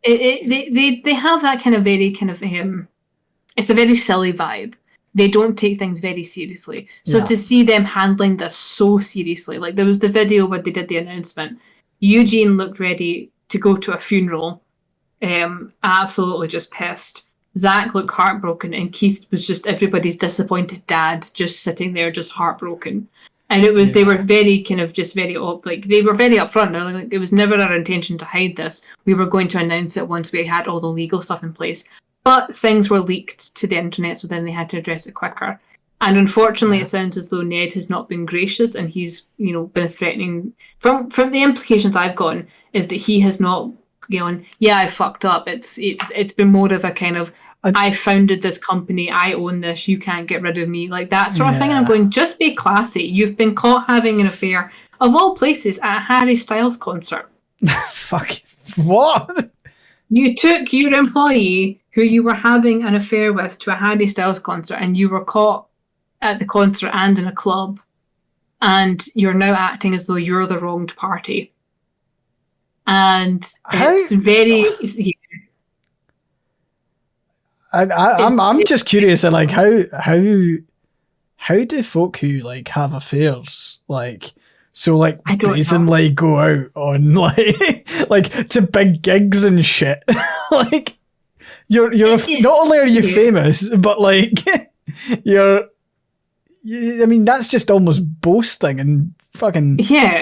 they have that kind of very kind of it's a very silly vibe. They don't take things very seriously. So to see them handling this so seriously, like there was the video where they did the announcement. Eugene looked ready to go to a funeral, absolutely just pissed. Zach looked heartbroken, and Keith was just everybody's disappointed dad, just sitting there, just heartbroken. And it was they were very kind of just very they were very upfront. They're like, it was never our intention to hide this. We were going to announce it once we had all the legal stuff in place. But things were leaked to the internet, so then they had to address it quicker. And unfortunately, it sounds as though Ned has not been gracious, and he's been threatening. From the implications I've gotten is that he has not gone, yeah, I fucked up. It's been more of a kind of, I founded this company, I own this, you can't get rid of me, like that sort of thing. And I'm going, just be classy. You've been caught having an affair, of all places, at a Harry Styles concert. Fuck. What? You took your employee who you were having an affair with to a Harry Styles concert, and you were caught at the concert and in a club, and you're now acting as though you're the wronged party. And it's very... I'm just curious, like how do folk who like have affairs brazenly go out on like to big gigs and shit? Like you're not only are you famous, but like I mean that's just almost boasting and fucking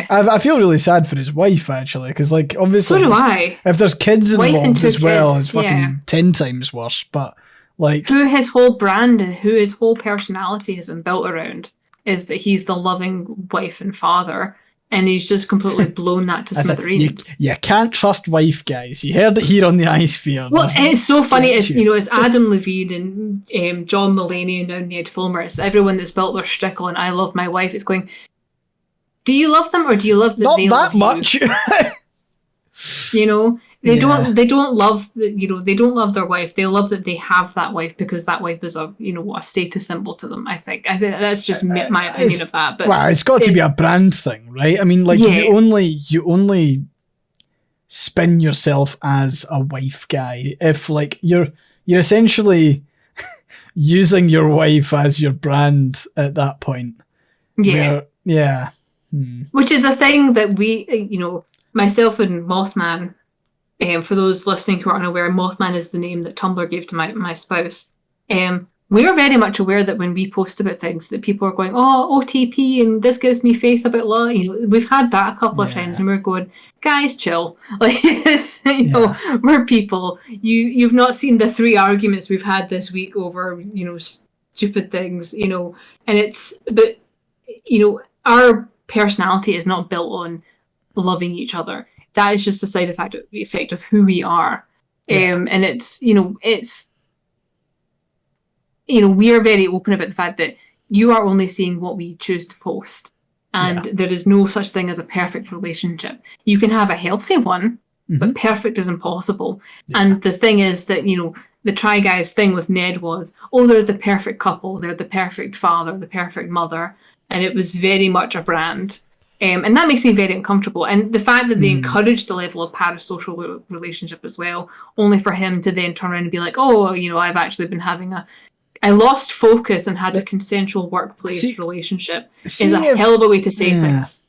I feel really sad for his wife actually, because like obviously so do I. If there's kids involved as well, it's fucking 10 times worse. But like who his whole brand, who his whole personality has been built around is that he's the loving wife and father, and he's just completely blown that to smithereens. You can't trust wife, guys. You heard it here on the Icephere. Well, it's so funny. It's Adam Levine and John Mulaney and now Ned Fulmer. It's everyone that's built their shtick on "I love my wife." It's going, do you love them or do you love that not they that love much? They don't love they don't love their wife. They love that they have that wife because that wife is a status symbol to them. I think that's just my opinion of that. But well, it's got to be a brand thing, right? I mean, like you only spin yourself as a wife guy if like you're essentially using your wife as your brand at that point. Which is a thing that we, myself and Mothman. For those listening who are unaware, Mothman is the name that Tumblr gave to my spouse. We're very much aware that when we post about things that people are going, oh, OTP and this gives me faith about law. We've had that a couple of times and we're going, guys, chill. Like, we're people. You've not seen the 3 arguments we've had this week over, stupid things, but our personality is not built on loving each other. That is just a side effect of who we are. And it's we are very open about the fact that you are only seeing what we choose to post. And there is no such thing as a perfect relationship. You can have a healthy one, but perfect is impossible. Yeah. And the thing is that, the Try Guys thing with Ned was, they're the perfect couple. They're the perfect father, the perfect mother. And it was very much a brand. And that makes me very uncomfortable. And the fact that they encourage the level of parasocial relationship as well, only for him to then turn around and be like, I've actually been having I lost focus and had a consensual workplace relationship is a hell of a way to say things.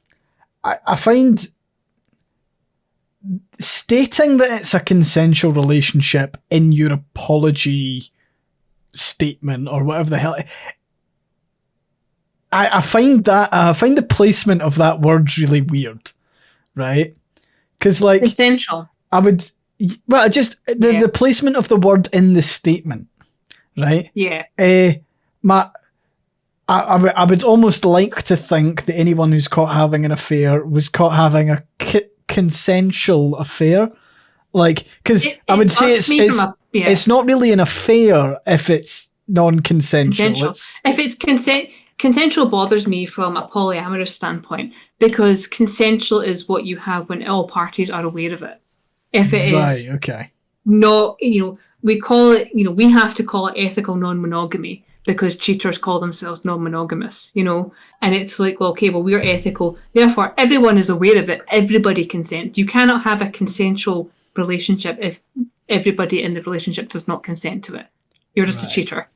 I find stating that it's a consensual relationship in your apology statement or whatever the hell... I find the placement of that word's really weird, right? Because like essential. The placement of the word in the statement, right? Yeah. I would almost like to think that anyone who's caught having an affair was caught having a consensual affair, like because I would say it's not really an affair if it's non-consensual. If it's consensual bothers me from a polyamorous standpoint because consensual is what you have when all parties are aware of it. If it is not, we call it, we have to call it ethical non-monogamy because cheaters call themselves non-monogamous, you know? And it's like, well, okay, well, we're ethical. Therefore, everyone is aware of it. Everybody consents. You cannot have a consensual relationship if everybody in the relationship does not consent to it. You're just a cheater.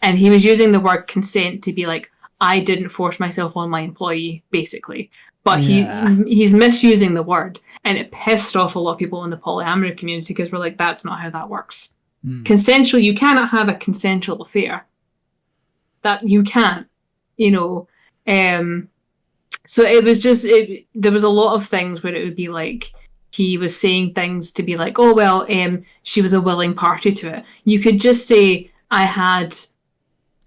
And he was using the word consent to be like, I didn't force myself on my employee, basically. But he's misusing the word. And it pissed off a lot of people in the polyamory community because we're like, that's not how that works. Consensual, you cannot have a consensual affair. That you can't, you know. So it was just, there was a lot of things where it would be like, he was saying things to be like, oh, well, she was a willing party to it. You could just say, I had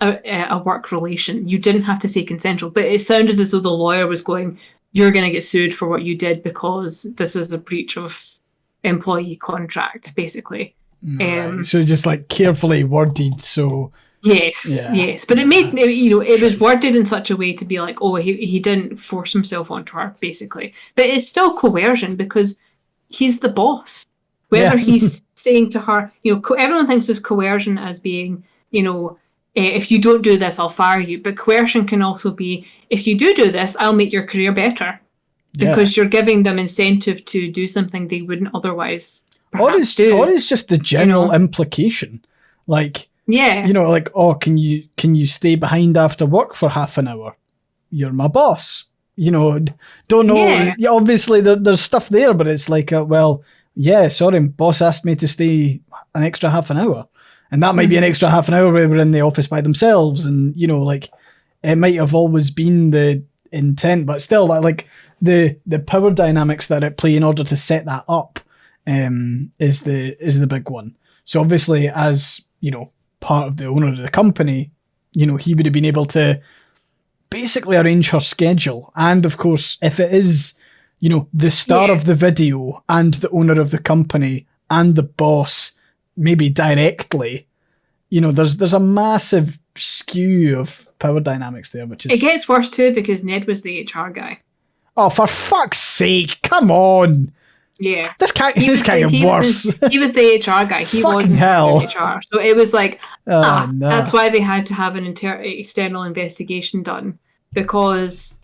a work relation. You didn't have to say consensual, but it sounded as though the lawyer was going, you're going to get sued for what you did because this is a breach of employee contract, basically. So just like carefully worded, so... Yes. But it made, you know, it was worded in such a way to be like, oh, he didn't force himself onto her, basically. But it's still coercion because he's the boss. Whether he's saying to her, you know, everyone thinks of coercion as being, you know, if you don't do this, I'll fire you. But coercion can also be, if you do this, I'll make your career better. Because you're giving them incentive to do something they wouldn't otherwise perhaps do. Or it's just the general implication. Like, you know, like, oh, can you stay behind after work for half an hour? You're my boss. You know, don't know. Yeah, obviously, there's stuff there, but it's like, well, yeah, sorry, boss asked me to stay an extra half an hour. And that might be an extra half an hour where we're in the office by themselves. And, you know, like, it might have always been the intent, but still, like, the power dynamics that it play in order to set that up is the big one. So obviously, as, you know, part of the owner of the company, you know, he would have been able to basically arrange her schedule. And of course, if it is, you know, the star of the video and the owner of the company and the boss, maybe directly, you know, there's a massive skew of power dynamics there, which is... It gets worse too because Ned was the HR guy. Oh, for fuck's sake, come on! Yeah. This can't get worse. He was the HR guy. He wasn't HR. So it was like, no. That's why they had to have an external investigation done, because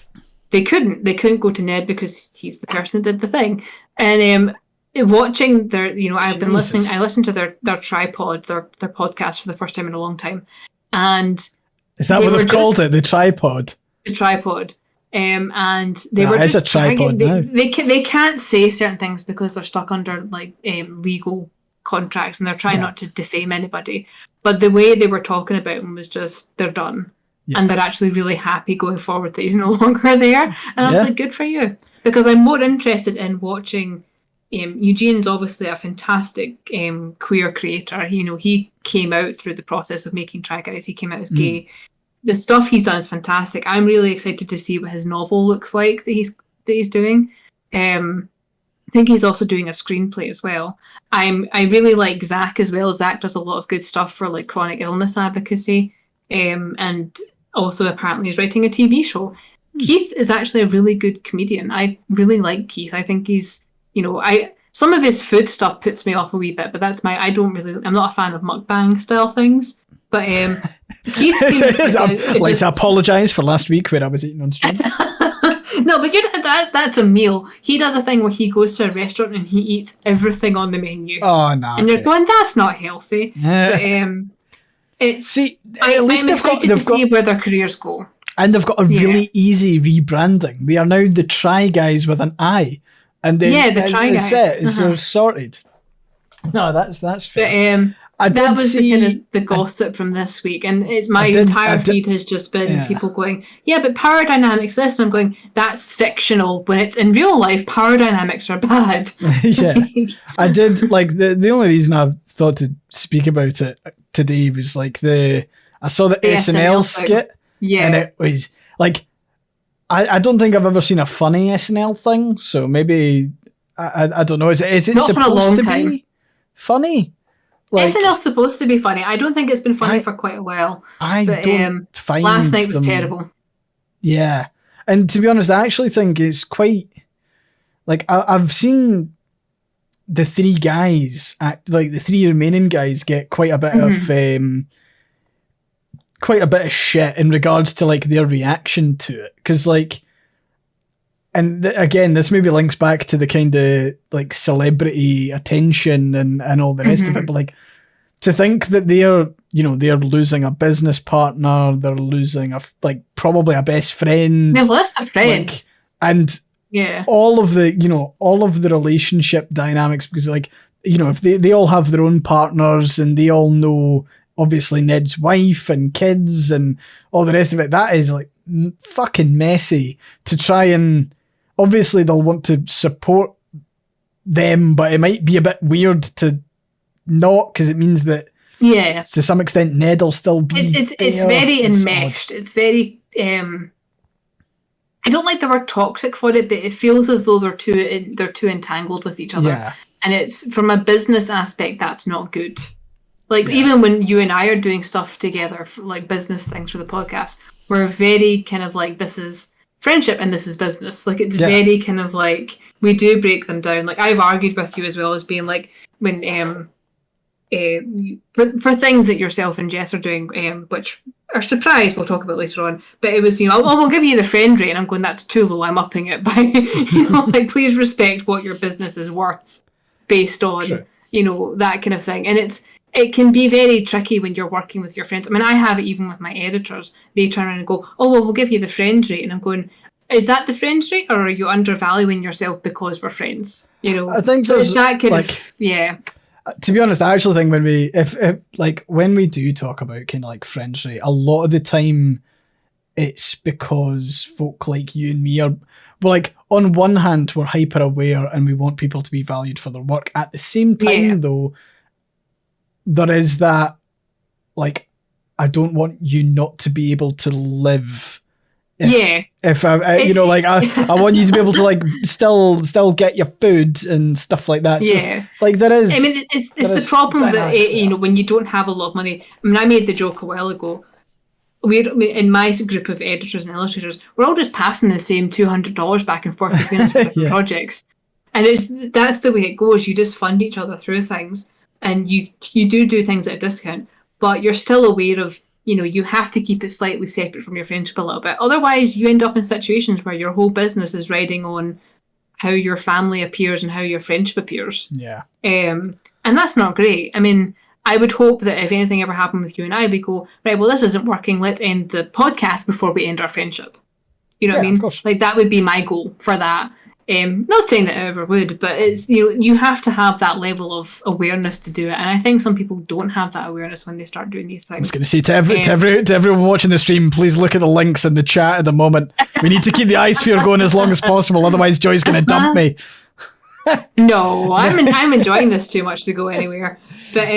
they couldn't go to Ned because he's the person that did the thing. And watching their, you know, I listened to their tripod, their podcast for the first time in a long time. And is that what they've called it? The tripod? The tripod. And they were just a tripod now. They can't say certain things because they're stuck under like legal contracts, and they're trying not to defame anybody. But the way they were talking about him was just, they're done, and they're actually really happy going forward that he's no longer there. And I was like, good for you, because I'm more interested in watching. Eugene's obviously a fantastic queer creator. You know, he came out through the process of making Try Guys. He came out as gay. The stuff he's done is fantastic. I'm really excited to see what his novel looks like that he's doing. I think he's also doing a screenplay as well. I really like Zach as well. Zach does a lot of good stuff for like chronic illness advocacy, and also apparently is writing a TV show. Keith is actually a really good comedian. I really like Keith. I think he's, you know, some of his food stuff puts me off a wee bit, but I'm not a fan of mukbang style things. But Keith seems like to apologise for last week when I was eating on stream. No, but that's a meal. He does a thing where he goes to a restaurant and he eats everything on the menu. Oh no! And you're going, that's not healthy. But it's I'm excited to see where their careers go. And they've got a really easy rebranding. They are now the Try Guys with an I, and then the Try Guys. They're sorted. No, that's fair. But, that was the gossip from this week, and my entire feed has just been people going, yeah, but power dynamics this, and I'm going, that's fictional. When it's in real life, power dynamics are bad. I did, like, the only reason I thought to speak about it today was like I saw the SNL skit, and it was like, I don't think I've ever seen a funny SNL thing, so maybe I don't know. Is it not supposed to be funny? Like, SNL's supposed to be funny. I don't think it's been funny for quite a while. Don't find last night was terrible. Yeah. And to be honest, I actually think it's quite... Like, I've seen the three guys, the three remaining guys, get quite a bit of quite a bit of shit in regards to like their reaction to it, because like, and again, this maybe links back to the kind of like celebrity attention and all the rest of it, but like to think that they're losing a business partner, they're losing like probably a best friend, They've lost a friend, like, and all of the relationship dynamics, because like, if they all have their own partners and they all know obviously Ned's wife and kids and all the rest of it, that is like fucking messy to try, and obviously they'll want to support them, but it might be a bit weird to not, because it means that to some extent Ned will still be it's very enmeshed. It's very I don't like the word toxic for it, but it feels as though they're too entangled with each other. And it's, from a business aspect, that's not good. Like, even when you and I are doing stuff together, for, like, business things for the podcast, we're very kind of like, this is friendship and this is business. Like, it's very kind of like, we do break them down. Like, I've argued with you as well as being like, when for things that yourself and Jess are doing, which are surprised we'll talk about later on, but it was, we'll give you the friend rate, and I'm going, that's too low, I'm upping it by, like, please respect what your business is worth based on, that kind of thing. And it can be very tricky when you're working with your friends. I mean, I have it even with my editors. They turn around and go, oh, well, we'll give you the friend rate. And I'm going, is that the friend rate, or are you undervaluing yourself because we're friends? I think so. It's that kind of, to be honest, I actually think when we do talk about kind of like friends rate, a lot of the time it's because folk like you and me are, well, like, on one hand, we're hyper aware and we want people to be valued for their work. At the same time, though, there is that, like, I don't want you not to be able to live. If I want you to be able to, like, still get your food and stuff like that. So, like, there is. I mean, it's the problem that when you don't have a lot of money. I mean, I made the joke a while ago. In my group of editors and illustrators, we're all just passing the same $200 back and forth between us for different projects, and that's the way it goes. You just fund each other through things, and you do things at a discount, but you're still aware of, you have to keep it slightly separate from your friendship a little bit. Otherwise, you end up in situations where your whole business is riding on how your family appears and how your friendship appears. And that's not great. I mean, I would hope that if anything ever happened with you and I, we go, right, well, this isn't working. Let's end the podcast before we end our friendship. You know what I mean? Of course. Like, that would be my goal for that. Not saying that I ever would, but it's, you have to have that level of awareness to do it. And I think some people don't have that awareness when they start doing these things. I was going to say to everyone watching the stream, please look at the links in the chat at the moment. We need to keep the iSphere going as long as possible. Otherwise, Joy's going to dump me. No, I'm enjoying this too much to go anywhere. But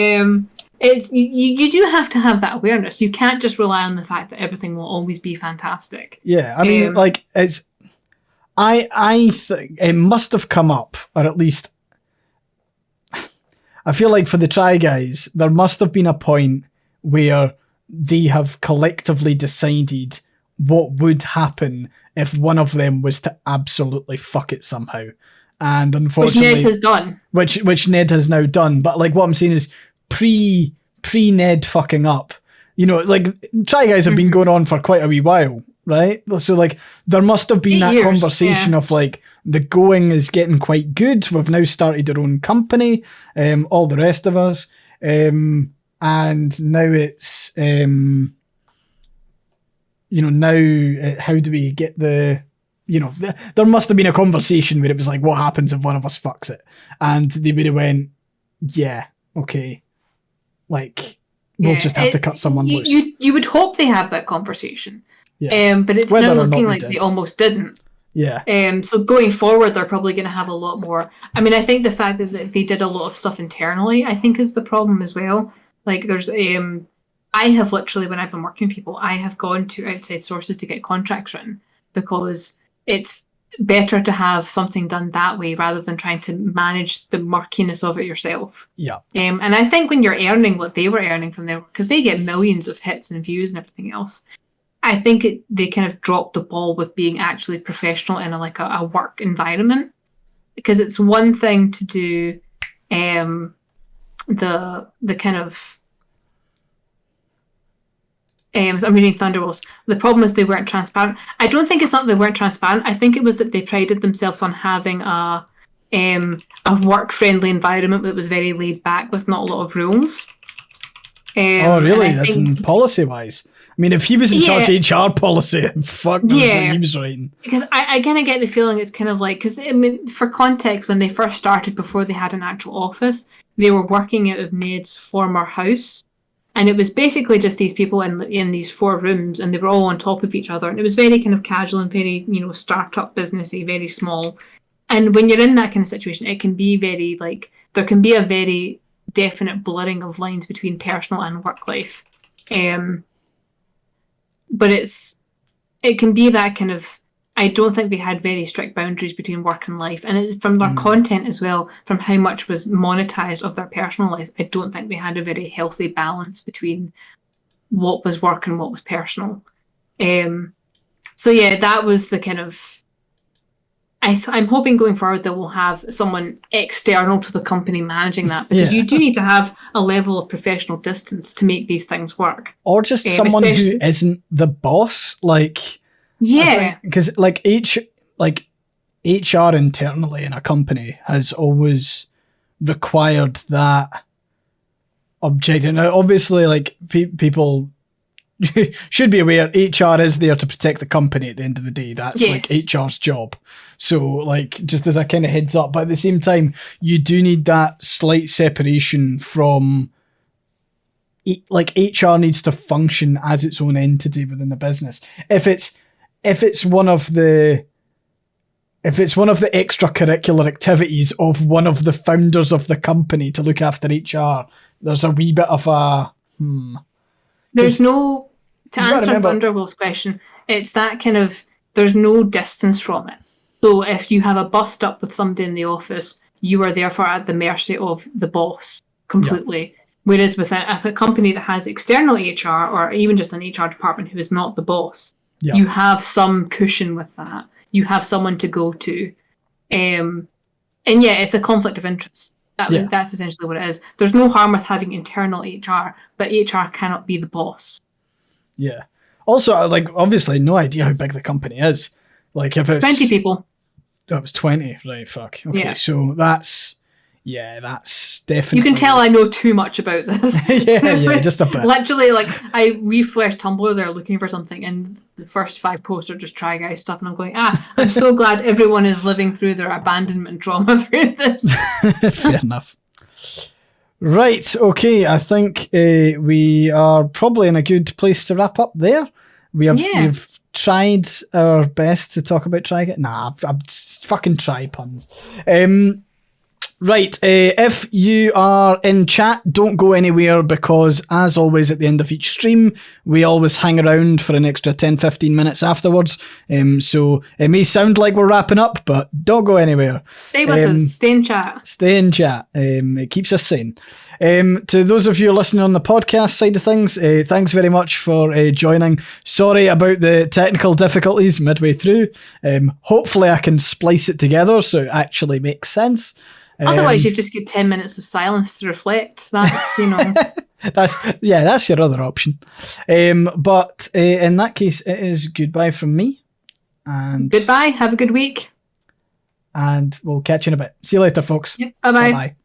it's you do have to have that awareness. You can't just rely on the fact that everything will always be fantastic. Yeah, I mean, like, it's. I think it must have come up, or at least I feel like for the Try Guys, there must have been a point where they have collectively decided what would happen if one of them was to absolutely fuck it somehow. And unfortunately, which Ned has done. Which Ned has now done. But like, what I'm saying is pre Ned fucking up. Like, Try Guys have been going on for quite a wee while, right? So like, there must have been 8 that years, conversation of like, the going is getting quite good. We've now started our own company, all the rest of us, and now it's now how do we get the. There must have been a conversation where it was like, what happens if one of us fucks it? And they would have went, yeah, okay. Like, we'll just have to cut someone loose. You would hope they have that conversation. Yeah. But it's now looking like they almost didn't. Yeah. So going forward, they're probably going to have a lot more. I mean, I think the fact that they did a lot of stuff internally, I think, is the problem as well. Like, there's I have literally, when I've been working with people, I have gone to outside sources to get contracts written, because it's better to have something done that way rather than trying to manage the murkiness of it yourself. Yeah. And I think when you're earning what they were earning from there, because they get millions of hits and views and everything else, I think they kind of dropped the ball with being actually professional in a work environment. Because it's one thing to do the kind of So I'm reading Thunderwolves. The problem is they weren't transparent. I don't think it's not that they weren't transparent. I think it was that they prided themselves on having a work-friendly environment that was very laid back with not a lot of rules. Oh, really? That's in policy-wise. I mean, if he was in charge of HR policy, fuck knows what he was writing. Because I kind of get the feeling it's kind of like, because I mean, for context, when they first started, before they had an actual office, they were working out of Ned's former house. And it was basically just these people in these 4 rooms, and they were all on top of each other. And it was very kind of casual and very, startup businessy, very small. And when you're in that kind of situation, it can be very, like, there can be a very definite blurring of lines between personal and work life. But it can be that kind of, I don't think they had very strict boundaries between work and life. And from their content as well, from how much was monetized of their personal life, I don't think they had a very healthy balance between what was work and what was personal. So yeah, that was the kind of, I'm hoping going forward that we'll have someone external to the company managing that, because you do need to have a level of professional distance to make these things work. Or just someone who isn't the boss, like... Yeah. Because HR internally in a company has always required that objective. Now, obviously, like, people should be aware HR is there to protect the company at the end of the day. That's like HR's job. So, like, just as a kind of heads up, but at the same time, you do need that slight separation from, like, HR needs to function as its own entity within the business. If it's one of the extracurricular activities of one of the founders of the company to look after HR, there's a wee bit of a There's no, to answer Thunderwolf's question, it's that kind of, there's no distance from it. So if you have a bust up with somebody in the office, you are therefore at the mercy of the boss completely. Yeah. Whereas with a company that has external HR, or even just an HR department who is not the boss, you have some cushion with that. You have someone to go to. And yeah, it's a conflict of interest. That's essentially what it is. There's no harm with having internal HR, but HR cannot be the boss. Yeah. Also, like, obviously, no idea how big the company is. Like, if it's 20 people. That was 20, right? Fuck. Okay, so that's definitely. You can tell I know too much about this. yeah, just a bit. Literally, like, I refreshed Tumblr there looking for something, and the first 5 posts are just Try Guys stuff, and I'm going, I'm so glad everyone is living through their abandonment trauma through this. Fair enough. Right, okay, I think we are probably in a good place to wrap up there. We've tried our best to talk about Try Guys. Nah, I'm fucking try puns. Right, if you are in chat, don't go anywhere, because as always at the end of each stream, we always hang around for an extra 10-15 minutes afterwards. So it may sound like we're wrapping up, but don't go anywhere. Stay with us, stay in chat. Stay in chat, it keeps us sane. To those of you listening on the podcast side of things, thanks very much for joining. Sorry about the technical difficulties midway through. Hopefully I can splice it together so it actually makes sense. Otherwise, you've just got 10 minutes of silence to reflect. That's, that's your other option. But in that case, it is goodbye from me. And goodbye. Have a good week. And we'll catch you in a bit. See you later, folks. Yep. Bye-bye. Bye-bye.